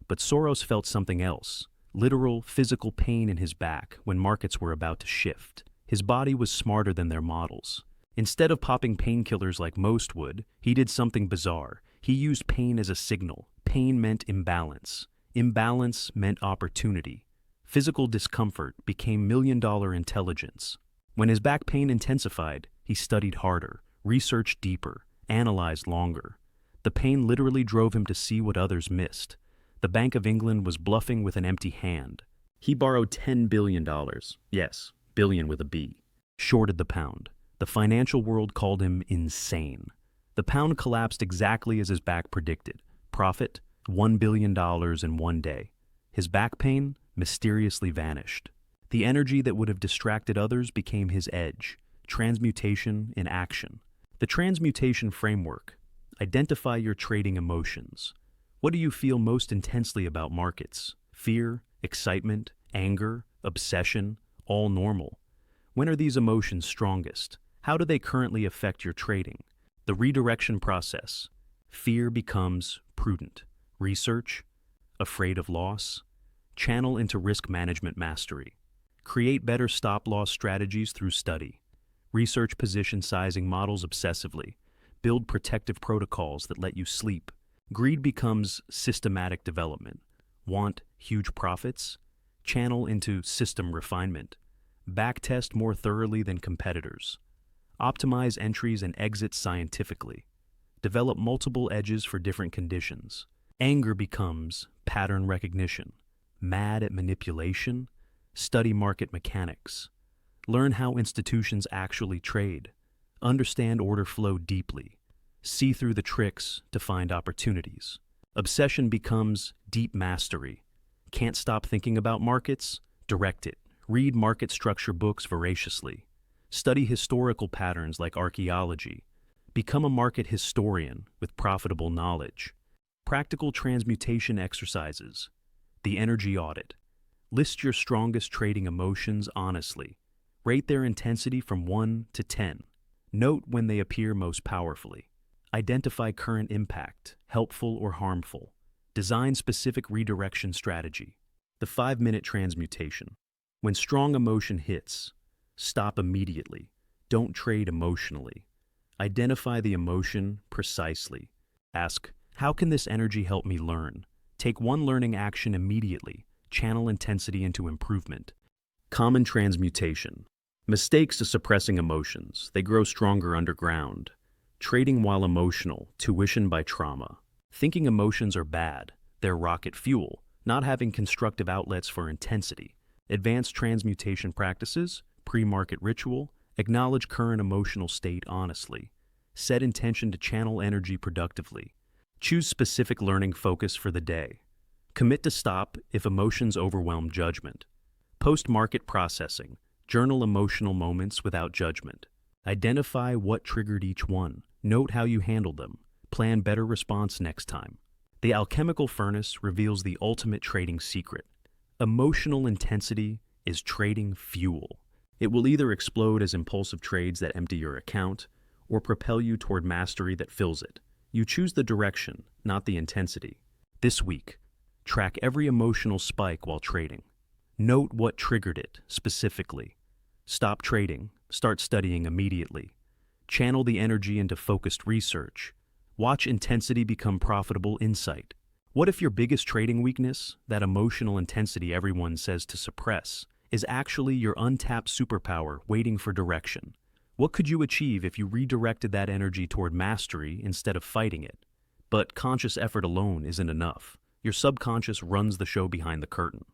But Soros felt something else. Literal, physical pain in his back when markets were about to shift. His body was smarter than their models. Instead of popping painkillers like most would, he did something bizarre. He used pain as a signal. Pain meant imbalance. Imbalance meant opportunity. Physical discomfort became million-dollar intelligence. When his back pain intensified, he studied harder, researched deeper, analyzed longer. The pain literally drove him to see what others missed. The Bank of England was bluffing with an empty hand. He borrowed $10 billion. Yes, billion with a B. Shorted the pound. The financial world called him insane. The pound collapsed exactly as his back predicted. Profit, $1 billion in one day. His back pain mysteriously vanished. The energy that would have distracted others became his edge. Transmutation in action. The transmutation framework. Identify your trading emotions. What do you feel most intensely about markets? Fear, excitement, anger, obsession, all normal. When are these emotions strongest? How do they currently affect your trading? The redirection process. Fear becomes prudent. Research, afraid of loss. Channel into risk management mastery. Create better stop-loss strategies through study. Research position sizing models obsessively. Build protective protocols that let you sleep. Greed becomes systematic development. Want huge profits? Channel into system refinement. Backtest more thoroughly than competitors. Optimize entries and exits scientifically. Develop multiple edges for different conditions. Anger becomes pattern recognition. Mad at manipulation? Study market mechanics. Learn how institutions actually trade. Understand order flow deeply. See through the tricks to find opportunities. Obsession becomes deep mastery. Can't stop thinking about markets? Direct it. Read market structure books voraciously. Study historical patterns like archaeology. Become a market historian with profitable knowledge. Practical transmutation exercises. The energy audit. List your strongest trading emotions honestly. Rate their intensity from 1 to 10. Note when they appear most powerfully. Identify current impact, helpful or harmful. Design specific redirection strategy. The 5-minute transmutation. When strong emotion hits, stop immediately. Don't trade emotionally. Identify the emotion precisely. Ask, how can this energy help me learn? Take one learning action immediately. Channel intensity into improvement. Common transmutation. Mistakes are suppressing emotions. They grow stronger underground. Trading while emotional, tuition by trauma. Thinking emotions are bad, they're rocket fuel, not having constructive outlets for intensity. Advanced transmutation practices, pre-market ritual, acknowledge current emotional state honestly. Set intention to channel energy productively. Choose specific learning focus for the day. Commit to stop if emotions overwhelm judgment. Post-market processing, journal emotional moments without judgment. Identify what triggered each one. Note how you handled them. Plan better response next time. The alchemical furnace reveals the ultimate trading secret. Emotional intensity is trading fuel. It will either explode as impulsive trades that empty your account, or propel you toward mastery that fills it. You choose the direction, not the intensity. This week, track every emotional spike while trading. Note what triggered it specifically. Stop trading. Start studying immediately. Channel the energy into focused research. Watch intensity become profitable insight. What if your biggest trading weakness, that emotional intensity everyone says to suppress, is actually your untapped superpower waiting for direction? What could you achieve if you redirected that energy toward mastery instead of fighting it? But conscious effort alone isn't enough. Your subconscious runs the show behind the curtain.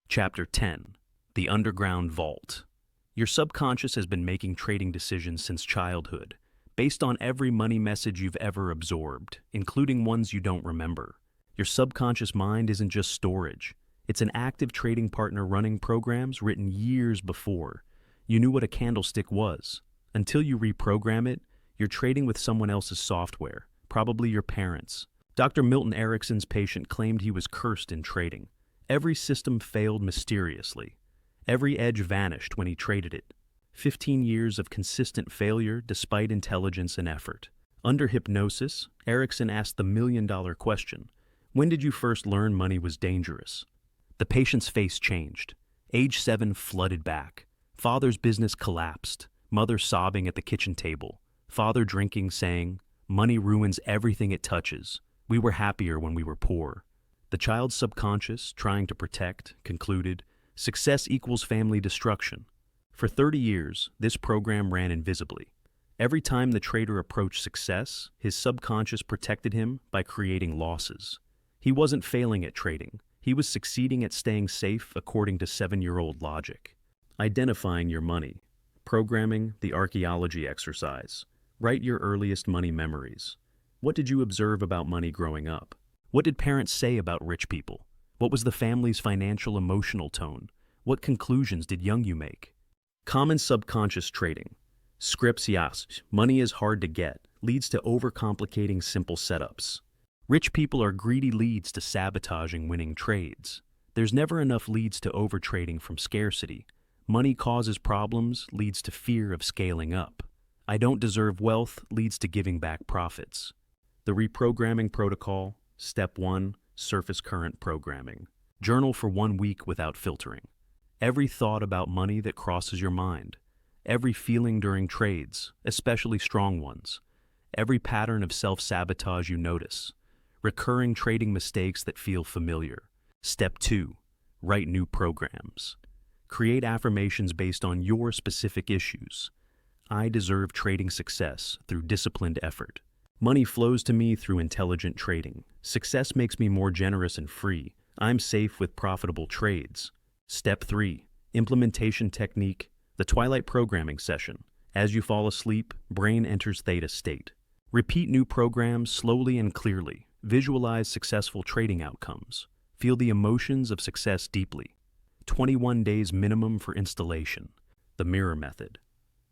Chapter 10. The Underground Vault. Your subconscious has been making trading decisions since childhood, based on every money message you've ever absorbed, including ones you don't remember. Your subconscious mind isn't just storage. It's an active trading partner running programs written years before you knew what a candlestick was. Until you reprogram it, you're trading with someone else's software, probably your parents. Dr. Milton Erickson's patient claimed he was cursed in trading. Every system failed mysteriously. Every edge vanished when he traded it. 15 years of consistent failure despite intelligence and effort. Under hypnosis, Erickson asked the million-dollar question, when did you first learn money was dangerous? The patient's face changed. Age 7 flooded back. Father's business collapsed. Mother sobbing at the kitchen table. Father drinking, saying, money ruins everything it touches. We were happier when we were poor. The child's subconscious, trying to protect, concluded, success equals family destruction. For 30 years, this program ran invisibly. Every time the trader approached success, his subconscious protected him by creating losses. He wasn't failing at trading. He was succeeding at staying safe according to 7-year-old logic. Identifying your money. Programming the archaeology exercise. Write your earliest money memories. What did you observe about money growing up? What did parents say about rich people? What was the family's financial emotional tone? What conclusions did young you make? Common subconscious trading. Scripts yes, money is hard to get, leads to overcomplicating simple setups. Rich people are greedy leads to sabotaging winning trades. There's never enough leads to overtrading from scarcity. Money causes problems, leads to fear of scaling up. I don't deserve wealth leads to giving back profits. The reprogramming protocol. Step 1. Surface current programming. Journal for 1 week without filtering. Every thought about money that crosses your mind. Every feeling during trades, especially strong ones. Every pattern of self-sabotage you notice. Recurring trading mistakes that feel familiar. Step 2. Write new programs. Create affirmations based on your specific issues. I deserve trading success through disciplined effort. Money flows to me through intelligent trading. Success makes me more generous and free. I'm safe with profitable trades. Step 3. Implementation technique. The twilight programming session. As you fall asleep, brain enters theta state. Repeat new programs slowly and clearly. Visualize successful trading outcomes. Feel the emotions of success deeply. 21 days minimum for installation. The mirror method.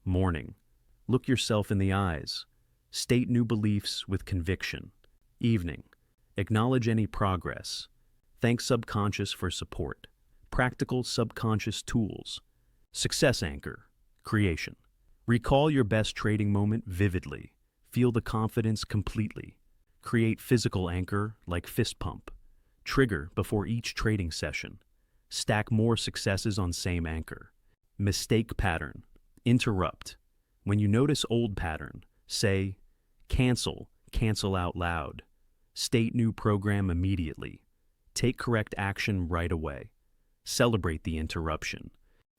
Morning. Look yourself in the eyes. State new beliefs with conviction. Evening. Acknowledge any progress. Thank subconscious for support. Practical subconscious tools. Success anchor. Creation. Recall your best trading moment vividly. Feel the confidence completely. Create physical anchor like fist pump. Trigger before each trading session. Stack more successes on same anchor. Mistake pattern. Interrupt. When you notice old pattern, say, cancel out loud. State new program immediately. Take correct action right away. Celebrate the interruption.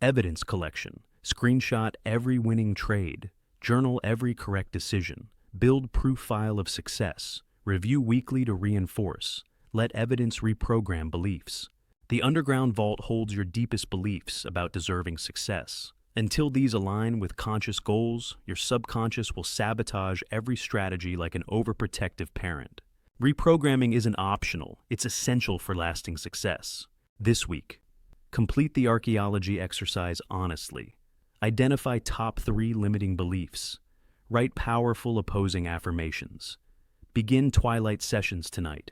Evidence collection. Screenshot every winning trade. Journal every correct decision. Build proof file of success. Review weekly to reinforce. Let evidence reprogram beliefs. The underground vault holds your deepest beliefs about deserving success. Until these align with conscious goals, your subconscious will sabotage every strategy like an overprotective parent. Reprogramming isn't optional, it's essential for lasting success. This week, complete the archaeology exercise honestly. Identify top 3 limiting beliefs. Write powerful opposing affirmations. Begin twilight sessions tonight.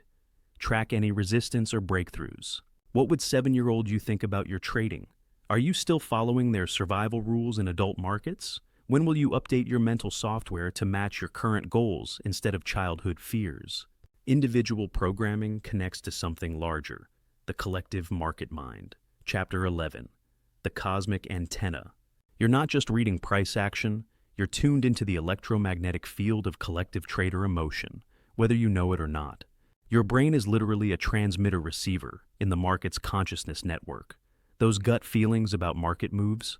Track any resistance or breakthroughs. What would 7-year-old you think about your trading? Are you still following their survival rules in adult markets? When will you update your mental software to match your current goals instead of childhood fears? Individual programming connects to something larger, the collective market mind. Chapter 11, the cosmic antenna. You're not just reading price action, you're tuned into the electromagnetic field of collective trader emotion, whether you know it or not. Your brain is literally a transmitter-receiver in the market's consciousness network. Those gut feelings about market moves,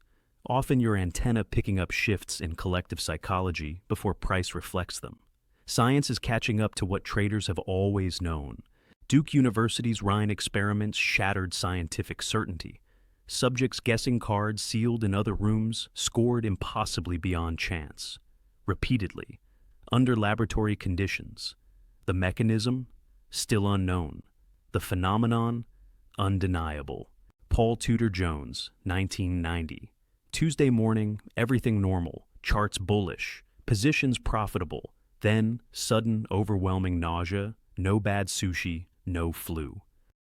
often your antenna picking up shifts in collective psychology before price reflects them. Science is catching up to what traders have always known. Duke University's Rhine experiments shattered scientific certainty. Subjects guessing cards sealed in other rooms scored impossibly beyond chance. Repeatedly, under laboratory conditions. The mechanism? Still unknown. The phenomenon? Undeniable. Paul Tudor Jones, 1990. Tuesday morning, everything normal, charts bullish, positions profitable, then sudden overwhelming nausea, no bad sushi, no flu.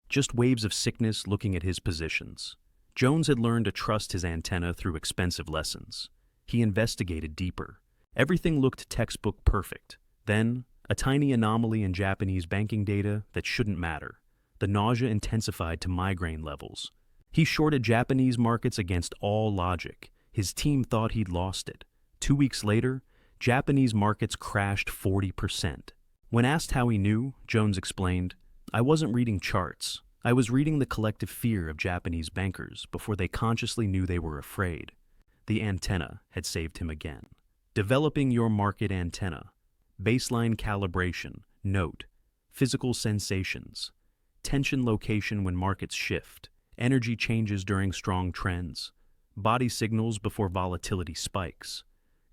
Just waves of sickness looking at his positions. Jones had learned to trust his antenna through expensive lessons. He investigated deeper. Everything looked textbook perfect. Then, a tiny anomaly in Japanese banking data that shouldn't matter. The nausea intensified to migraine levels. He shorted Japanese markets against all logic. His team thought he'd lost it. 2 weeks later, Japanese markets crashed 40%. When asked how he knew, Jones explained, "I wasn't reading charts. I was reading the collective fear of Japanese bankers before they consciously knew they were afraid." The antenna had saved him again. Developing your market antenna. Baseline calibration. Note. Physical sensations. Tension location when markets shift. Energy changes during strong trends. Body signals before volatility spikes.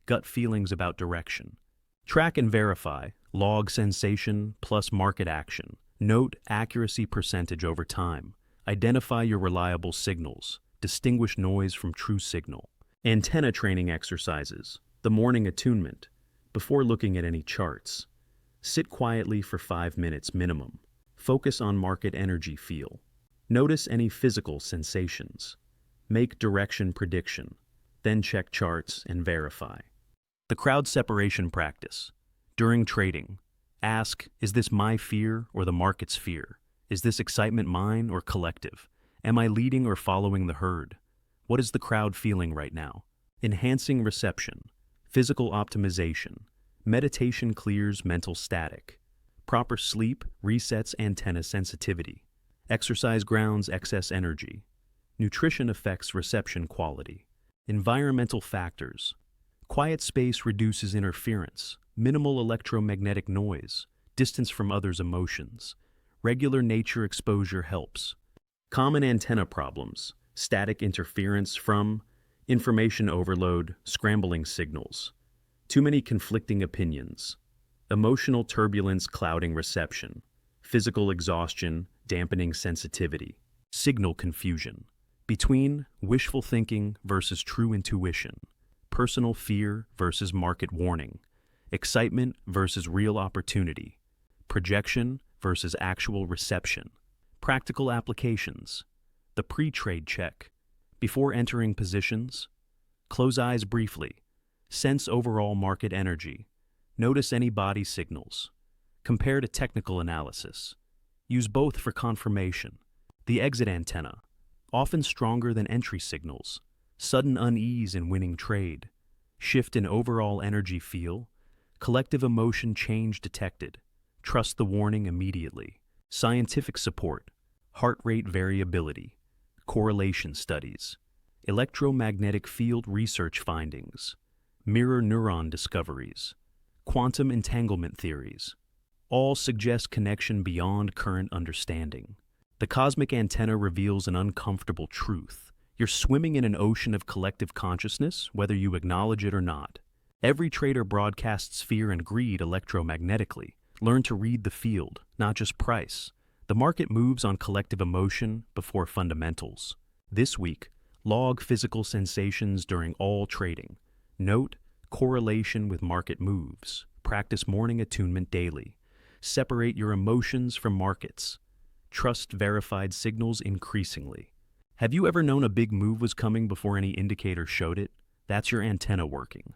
Gut feelings about direction. Track and verify. Log sensation plus market action. Note accuracy percentage over time. Identify your reliable signals. Distinguish noise from true signal. Antenna training exercises. The morning attunement. Before looking at any charts, sit quietly for 5 minutes minimum. Focus on market energy feel. Notice any physical sensations. Make direction prediction. Then check charts and verify. The crowd separation practice. During trading, ask, is this my fear or the market's fear? Is this excitement mine or collective? Am I leading or following the herd? What is the crowd feeling right now? Enhancing reception. Physical optimization. Meditation clears mental static. Proper sleep resets antenna sensitivity. Exercise grounds excess energy. Nutrition affects reception quality. Environmental factors. Quiet space reduces interference. Minimal electromagnetic noise. Distance from others' emotions. Regular nature exposure helps. Common antenna problems. Static interference from information overload, scrambling signals. Too many conflicting opinions. Emotional turbulence clouding reception. Physical exhaustion, dampening sensitivity. Signal confusion. Between wishful thinking versus true intuition. Personal fear versus market warning. Excitement versus real opportunity. Projection versus actual reception. Practical applications. The pre-trade check. Before entering positions, close eyes briefly. Sense overall market energy. Notice any body signals. Compare to technical analysis. Use both for confirmation. The exit antenna, often stronger than entry signals. Sudden unease in winning trade. Shift in overall energy feel. Collective emotion change detected. Trust the warning immediately. Scientific support. Heart rate variability. Correlation studies. Electromagnetic field research findings. Mirror neuron discoveries. quantum entanglement theories. All suggest connection beyond current understanding. The cosmic antenna reveals an uncomfortable truth. You're swimming in an ocean of collective consciousness, whether you acknowledge it or not. Every trader broadcasts fear and greed electromagnetically. Learn to read the field, not just price. The market moves on collective emotion before fundamentals. This week, log physical sensations during all trading. Note correlation with market moves. Practice morning attunement daily. Separate your emotions from markets. Trust verified signals increasingly. Have you ever known a big move was coming before any indicator showed it? That's your antenna working.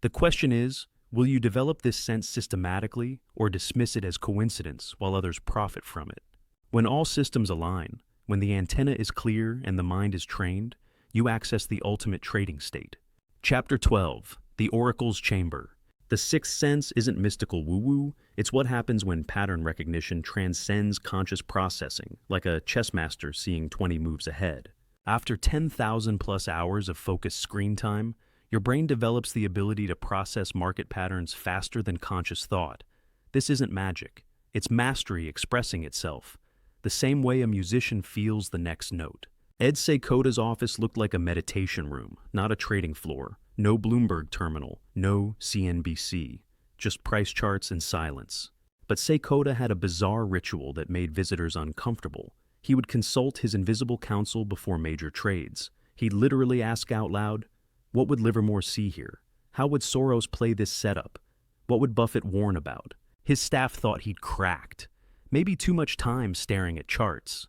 The question is, will you develop this sense systematically or dismiss it as coincidence while others profit from it? When all systems align, when the antenna is clear and the mind is trained, you access the ultimate trading state. Chapter 12, The Oracle's Chamber. The sixth sense isn't mystical woo-woo, it's what happens when pattern recognition transcends conscious processing, like a chess master seeing 20 moves ahead. After 10,000 plus hours of focused screen time, your brain develops the ability to process market patterns faster than conscious thought. This isn't magic, it's mastery expressing itself, the same way a musician feels the next note. Ed Seikoda's office looked like a meditation room, not a trading floor. No Bloomberg terminal, no CNBC, just price charts and silence. But Seikoda had a bizarre ritual that made visitors uncomfortable. He would consult his invisible counsel before major trades. He'd literally ask out loud, what would Livermore see here? How would Soros play this setup? What would Buffett warn about? His staff thought he'd cracked. Maybe too much time staring at charts.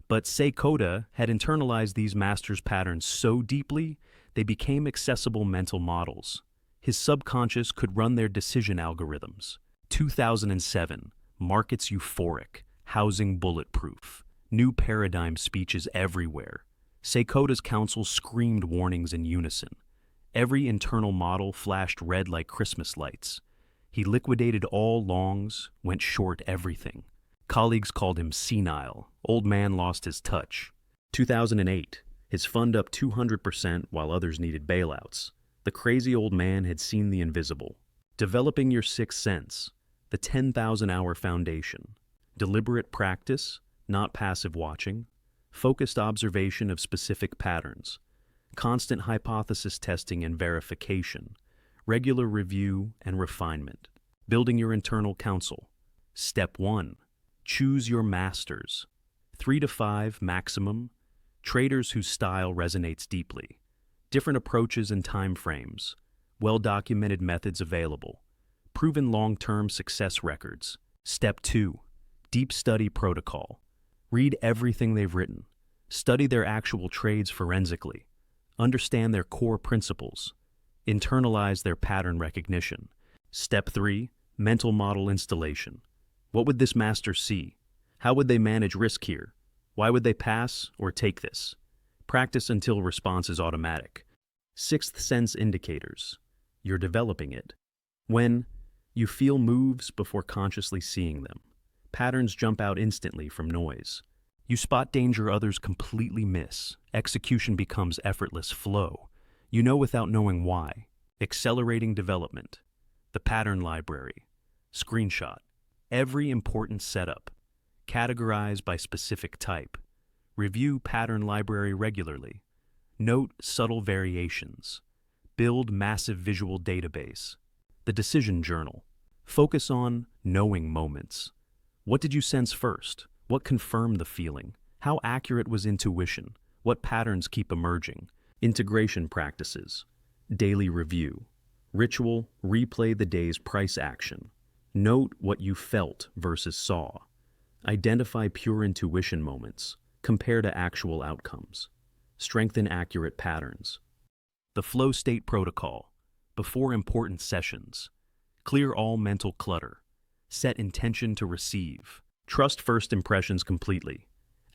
But Seikoda had internalized these masters' patterns so deeply, they became accessible mental models. His subconscious could run their decision algorithms. 2007, markets euphoric, housing bulletproof, new paradigm speeches everywhere. Seikoda's counsel screamed warnings in unison. Every internal model flashed red like Christmas lights. He liquidated all longs, went short everything. Colleagues called him senile. Old man lost his touch. 2008, his fund up 200% while others needed bailouts. The crazy old man had seen the invisible. Developing your sixth sense, the 10,000-hour foundation. Deliberate practice, not passive watching. Focused observation of specific patterns. Constant hypothesis testing and verification. Regular review and refinement. Building your internal counsel. Step 1. Choose your masters. 3 to 5 maximum. Traders whose style resonates deeply. Different approaches and time frames. Well-documented methods available. Proven long-term success records. Step 2. Deep study protocol. Read everything they've written. Study their actual trades forensically. Understand their core principles. Internalize their pattern recognition. Step 3. Mental model installation. What would this master see? How would they manage risk here? Why would they pass or take this? Practice until response is automatic. Sixth sense indicators. You're developing it. When you feel moves before consciously seeing them. Patterns jump out instantly from noise. You spot danger others completely miss. Execution becomes effortless flow. You know without knowing why. Accelerating development. The pattern library. Screenshot. Every important setup. Categorize by specific type. Review pattern library regularly. Note subtle variations. Build massive visual database. The decision journal. Focus on knowing moments. What did you sense first? What confirmed the feeling? How accurate was intuition? What patterns keep emerging? Integration practices. Daily review. Ritual, replay the day's price action. Note what you felt versus saw. Identify pure intuition moments. Compare to actual outcomes. Strengthen accurate patterns. The flow state protocol. Before important sessions. Clear all mental clutter. Set intention to receive. Trust first impressions completely.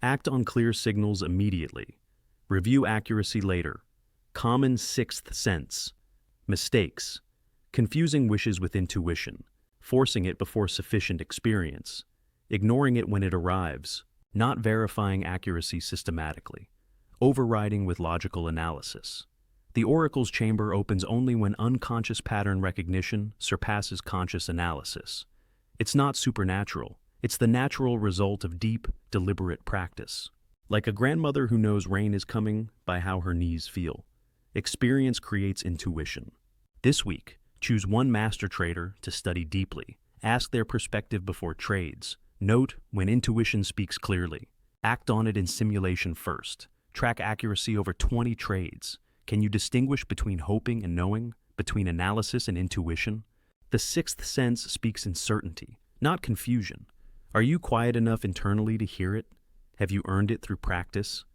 Act on clear signals immediately. Review accuracy later. Common sixth sense. Mistakes. Confusing wishes with intuition. Forcing it before sufficient experience. Ignoring it when it arrives. Not verifying accuracy systematically. Overriding with logical analysis. The oracle's chamber opens only when unconscious pattern recognition surpasses conscious analysis. It's not supernatural. It's the natural result of deep, deliberate practice. Like a grandmother who knows rain is coming by how her knees feel. Experience creates intuition. This week, choose one master trader to study deeply. Ask their perspective before trades. Note when intuition speaks clearly. Act on it in simulation first. Track accuracy over 20 trades. Can you distinguish between hoping and knowing, between analysis and intuition? The sixth sense speaks in certainty, not confusion. Are you quiet enough internally to hear it? Have you earned it through practice?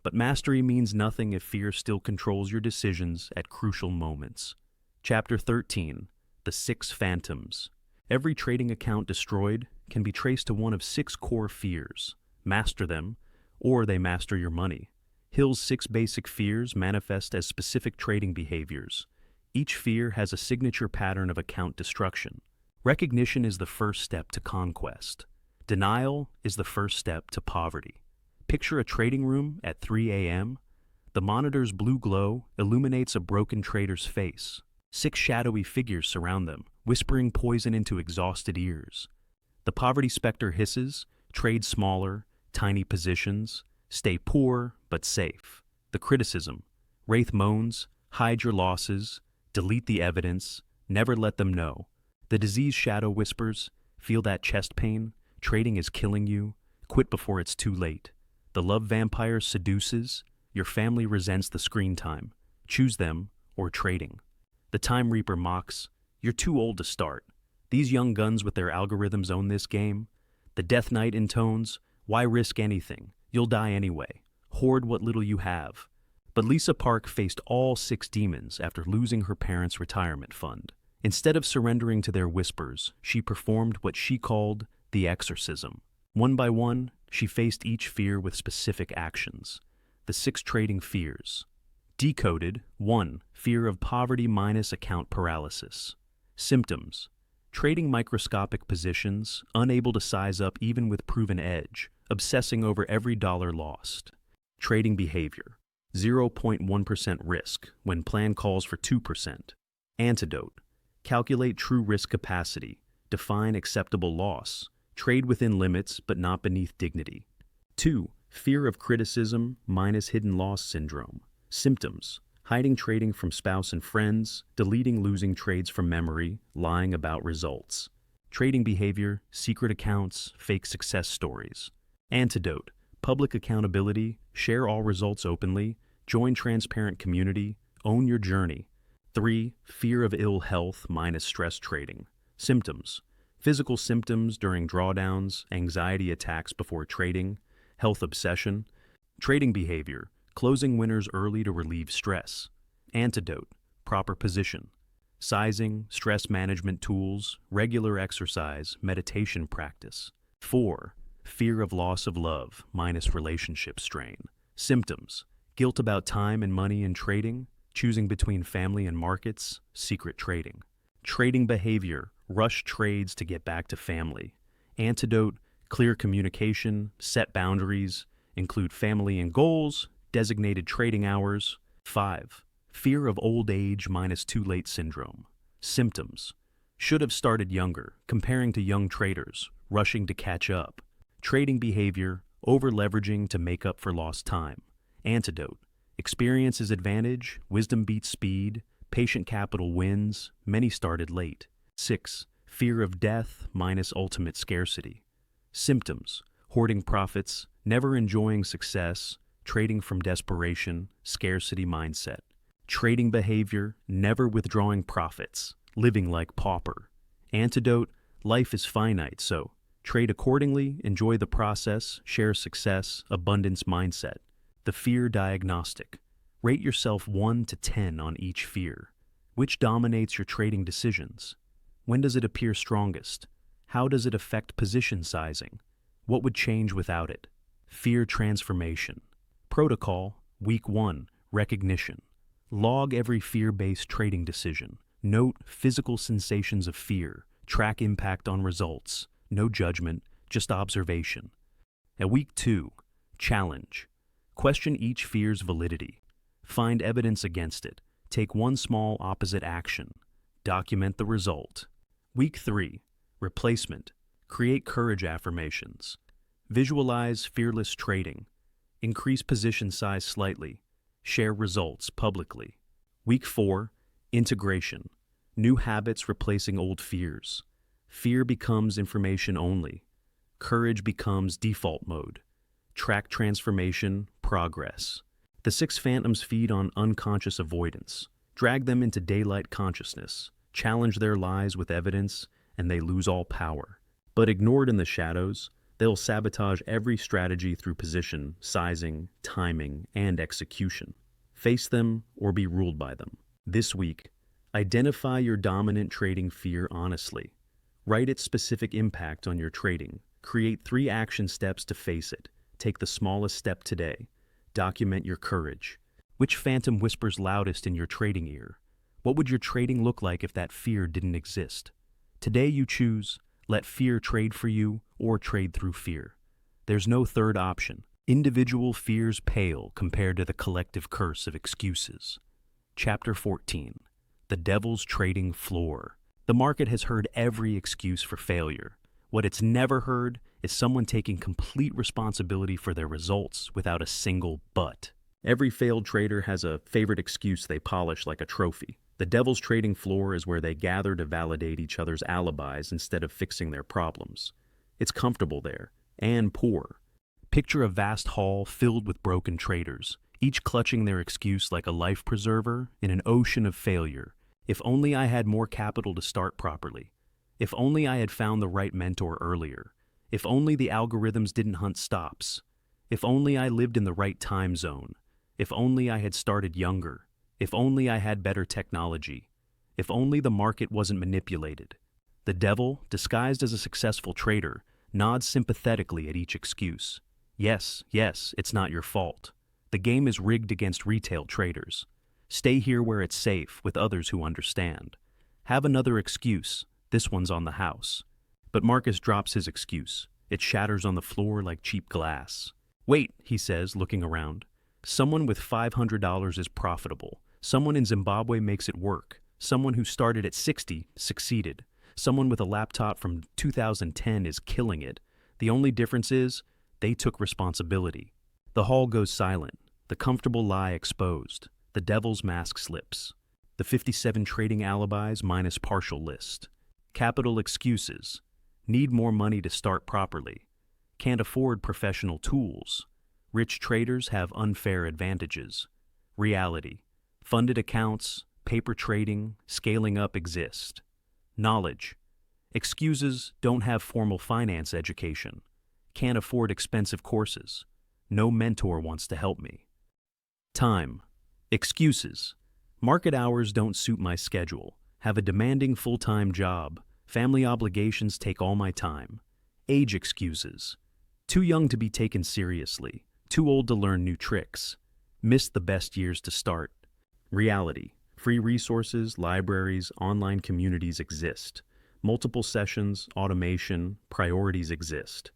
But mastery means nothing if fear still controls your decisions at crucial moments. Chapter 13, The 6 Phantoms. Every trading account destroyed can be traced to one of 6 core fears. Master them, or they master your money. Hill's 6 basic fears manifest as specific trading behaviors. Each fear has a signature pattern of account destruction. Recognition is the first step to conquest. Denial is the first step to poverty. Picture a trading room at 3 a.m. The monitor's blue glow illuminates a broken trader's face. 6 shadowy figures surround them, whispering poison into exhausted ears. The poverty specter hisses, trade smaller, tiny positions, stay poor but safe. The criticism, Wraith moans, hide your losses, delete the evidence, never let them know. The disease shadow whispers, feel that chest pain, trading is killing you, quit before it's too late. The love vampire seduces, your family resents the screen time, choose them or trading. The time reaper mocks, you're too old to start. These young guns with their algorithms own this game. The death knight intones, why risk anything? You'll die anyway. Hoard what little you have. But Lisa Park faced all 6 demons after losing her parents' retirement fund. Instead of surrendering to their whispers, she performed what she called the exorcism. One by one, she faced each fear with specific actions. The 6 trading fears. Decoded, 1. Fear of poverty minus account paralysis. Symptoms. Trading microscopic positions, unable to size up even with proven edge, obsessing over every dollar lost. Trading behavior. 0.1% risk when plan calls for 2%. Antidote. Calculate true risk capacity. Define acceptable loss. Trade within limits but not beneath dignity. 2. Fear of criticism minus hidden loss syndrome. Symptoms. Hiding trading from spouse and friends, deleting losing trades from memory, lying about results. Trading behavior, secret accounts, fake success stories. Antidote. Public accountability, share all results openly, join transparent community, own your journey. 3. Fear of ill health minus stress trading. Symptoms. Physical symptoms during drawdowns, anxiety attacks before trading, health obsession. Trading behavior, closing winners early to relieve stress. Antidote. Proper position. Sizing, stress management tools, regular exercise, meditation practice. 4. Fear of loss of love minus relationship strain. Symptoms. Guilt about time and money in trading, choosing between family and markets, secret trading. Trading behavior, rush trades to get back to family. Antidote, clear communication, set boundaries, include family and goals, designated trading hours. 5. Fear of old age minus too late syndrome. Symptoms. Should have started younger, comparing to young traders, rushing to catch up. Trading behavior, over-leveraging to make up for lost time. Antidote. Experience is advantage, wisdom beats speed, patient capital wins, many started late. 6. Fear of death minus ultimate scarcity. Symptoms. Hoarding profits, never enjoying success, trading from desperation, scarcity mindset. Trading behavior, never withdrawing profits, living like pauper. Antidote. Life is finite, so trade accordingly, enjoy the process, share success, abundance mindset. The fear diagnostic. Rate yourself 1 to 10 on each fear. Which dominates your trading decisions? When does it appear strongest? How does it affect position sizing? What would change without it? Fear transformation. Protocol, Week 1, recognition. Log every fear-based trading decision. Note physical sensations of fear. Track impact on results. No judgment, just observation. At Week 2, challenge. Question each fear's validity. Find evidence against it. Take one small opposite action. Document the result. Week 3. Replacement. Create courage affirmations. Visualize fearless trading. Increase position size slightly. Share results publicly. Week 4. Integration. New habits replacing old fears. Fear becomes information only. Courage becomes default mode. Track transformation, progress. The 6 phantoms feed on unconscious avoidance. Drag them into daylight consciousness. Challenge their lies with evidence, and they lose all power. But ignored in the shadows, they'll sabotage every strategy through position, sizing, timing, and execution. Face them or be ruled by them. This week, identify your dominant trading fear honestly. Write its specific impact on your trading. Create 3 action steps to face it. Take the smallest step today. Document your courage. Which phantom whispers loudest in your trading ear? What would your trading look like if that fear didn't exist? Today you choose, let fear trade for you or trade through fear. There's no third option. Individual fears pale compared to the collective curse of excuses. Chapter 14. The Devil's Trading Floor. The market has heard every excuse for failure. What it's never heard is someone taking complete responsibility for their results without a single but. Every failed trader has a favorite excuse they polish like a trophy. The Devil's Trading Floor is where they gather to validate each other's alibis instead of fixing their problems. It's comfortable there, and poor. Picture a vast hall filled with broken traders, each clutching their excuse like a life preserver in an ocean of failure. If only I had more capital to start properly. If only I had found the right mentor earlier. If only the algorithms didn't hunt stops. If only I lived in the right time zone. If only I had started younger. If only I had better technology. If only the market wasn't manipulated. The devil, disguised as a successful trader, nods sympathetically at each excuse. Yes, it's not your fault. The game is rigged against retail traders. Stay here where it's safe with others who understand. Have another excuse. This one's on the house. But Marcus drops his excuse. It shatters on the floor like cheap glass. Wait, he says, looking around. Someone with $500 is profitable. Someone in Zimbabwe makes it work. Someone who started at 60 succeeded. Someone with a laptop from 2010 is killing it. The only difference is, they took responsibility. The hall goes silent. The comfortable lie exposed. The devil's mask slips. The 57 trading alibis minus partial list. Capital excuses. Need more money to start properly. Can't afford professional tools. Rich traders have unfair advantages. Reality. Funded accounts, paper trading, scaling up exist. Knowledge. Excuses don't have formal finance education. Can't afford expensive courses. No mentor wants to help me. Time. Excuses. Market hours don't suit my schedule. Have a demanding full-time job. Family obligations take all my time. Age excuses. Too young to be taken seriously. Too old to learn new tricks. Missed the best years to start. Reality. Free resources, libraries, online communities exist. Multiple sessions, automation, priorities exist.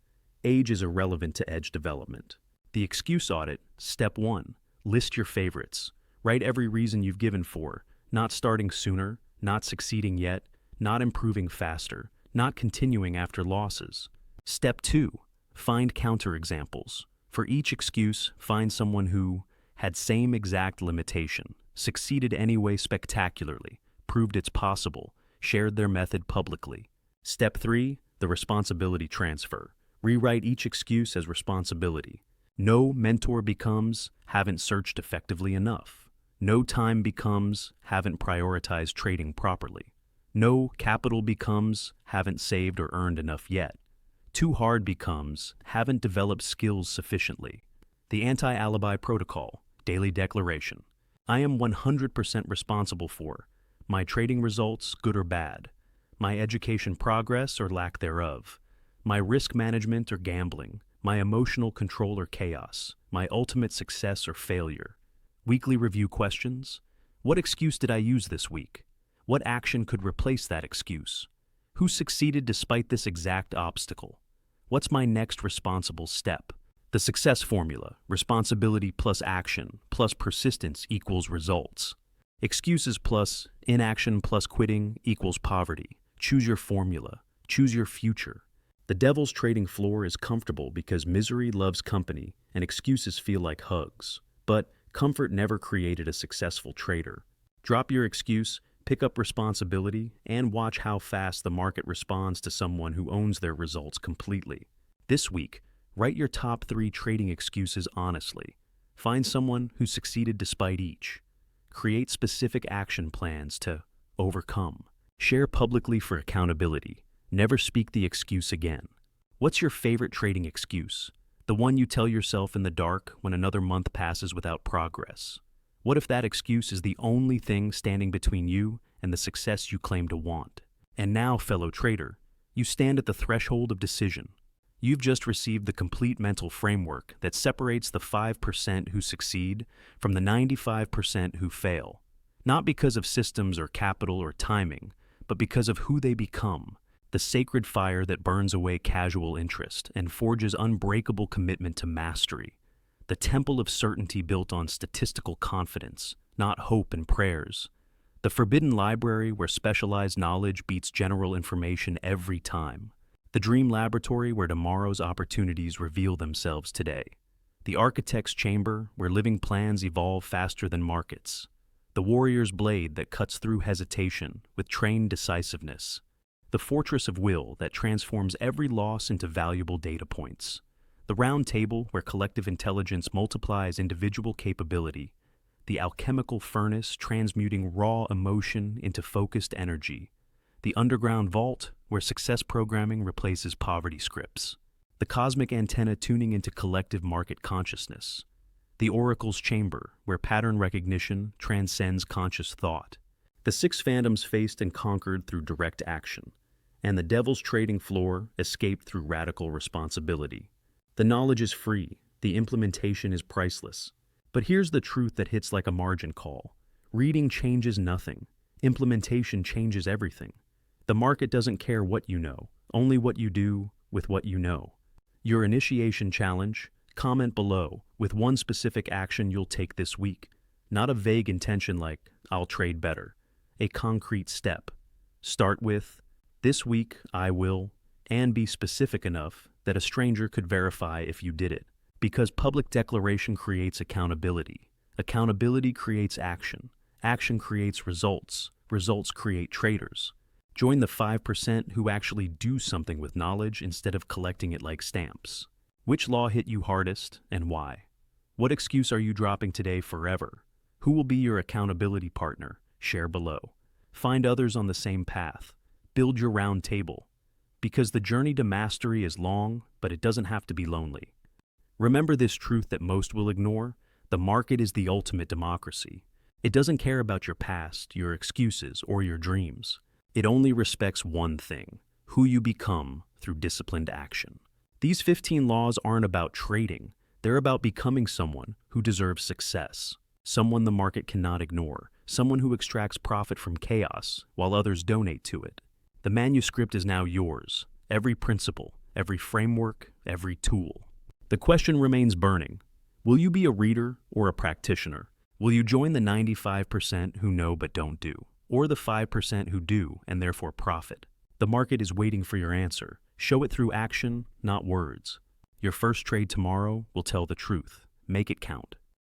Age is irrelevant to edge development. The excuse audit, step 1. List your favorites. Write every reason you've given for, not starting sooner, not succeeding yet, not improving faster, not continuing after losses. Step 2. Find counterexamples. For each excuse, find someone who had same exact limitation, succeeded anyway spectacularly, proved it's possible, shared their method publicly. Step 3. The responsibility transfer. Rewrite each excuse as responsibility. No mentor becomes haven't searched effectively enough. No time becomes haven't prioritized trading properly. No capital becomes haven't saved or earned enough yet. Too hard becomes haven't developed skills sufficiently. The anti-alibi protocol, daily declaration. I am 100% responsible for my trading results, good or bad, my education progress or lack thereof, my risk management or gambling, my emotional control or chaos, my ultimate success or failure. Weekly review questions. What excuse did I use this week? What action could replace that excuse? Who succeeded despite this exact obstacle? What's my next responsible step? The success formula, responsibility plus action plus persistence equals results. Excuses plus inaction plus quitting equals poverty. Choose your formula. Choose your future. The devil's trading floor is comfortable because misery loves company and excuses feel like hugs. But comfort never created a successful trader. Drop your excuse, pick up responsibility, and watch how fast the market responds to someone who owns their results completely. This week, write your top 3 trading excuses honestly. Find someone who succeeded despite each. Create specific action plans to overcome. Share publicly for accountability. Never speak the excuse again. What's your favorite trading excuse? The one you tell yourself in the dark when another month passes without progress. What if that excuse is the only thing standing between you and the success you claim to want? And now, fellow trader, you stand at the threshold of decision. You've just received the complete mental framework that separates the 5% who succeed from the 95% who fail. Not because of systems or capital or timing, but because of who they become. The sacred fire that burns away casual interest and forges unbreakable commitment to mastery. The temple of certainty built on statistical confidence, not hope and prayers. The forbidden library where specialized knowledge beats general information every time. The dream laboratory where tomorrow's opportunities reveal themselves today. The architect's chamber where living plans evolve faster than markets. The warrior's blade that cuts through hesitation with trained decisiveness. The fortress of will that transforms every loss into valuable data points. The round table where collective intelligence multiplies individual capability. The alchemical furnace transmuting raw emotion into focused energy. The underground vault where success programming replaces poverty scripts. The cosmic antenna tuning into collective market consciousness. The oracle's chamber where pattern recognition transcends conscious thought. The 6 phantoms faced and conquered through direct action. And the devil's trading floor escaped through radical responsibility. The knowledge is free, the implementation is priceless. But here's the truth that hits like a margin call. Reading changes nothing. Implementation changes everything. The market doesn't care what you know, only what you do with what you know. Your initiation challenge, comment below with one specific action you'll take this week. Not a vague intention like, I'll trade better. A concrete step. Start with, this week I will, and be specific enough that a stranger could verify if you did it. Because public declaration creates accountability. Accountability creates action. Action creates results. Results create traders. Join the 5% who actually do something with knowledge instead of collecting it like stamps. Which law hit you hardest and why? What excuse are you dropping today forever? Who will be your accountability partner? Share below. Find others on the same path. Build your round table. Because the journey to mastery is long, but it doesn't have to be lonely. Remember this truth that most will ignore: the market is the ultimate democracy. It doesn't care about your past, your excuses, or your dreams. It only respects one thing: who you become through disciplined action. These 15 laws aren't about trading. They're about becoming someone who deserves success. Someone the market cannot ignore. Someone who extracts profit from chaos while others donate to it. The manuscript is now yours. Every principle, every framework, every tool. The question remains burning. Will you be a reader or a practitioner? Will you join the 95% who know but don't do? Or the 5% who do and therefore profit? The market is waiting for your answer. Show it through action, not words. Your first trade tomorrow will tell the truth. Make it count.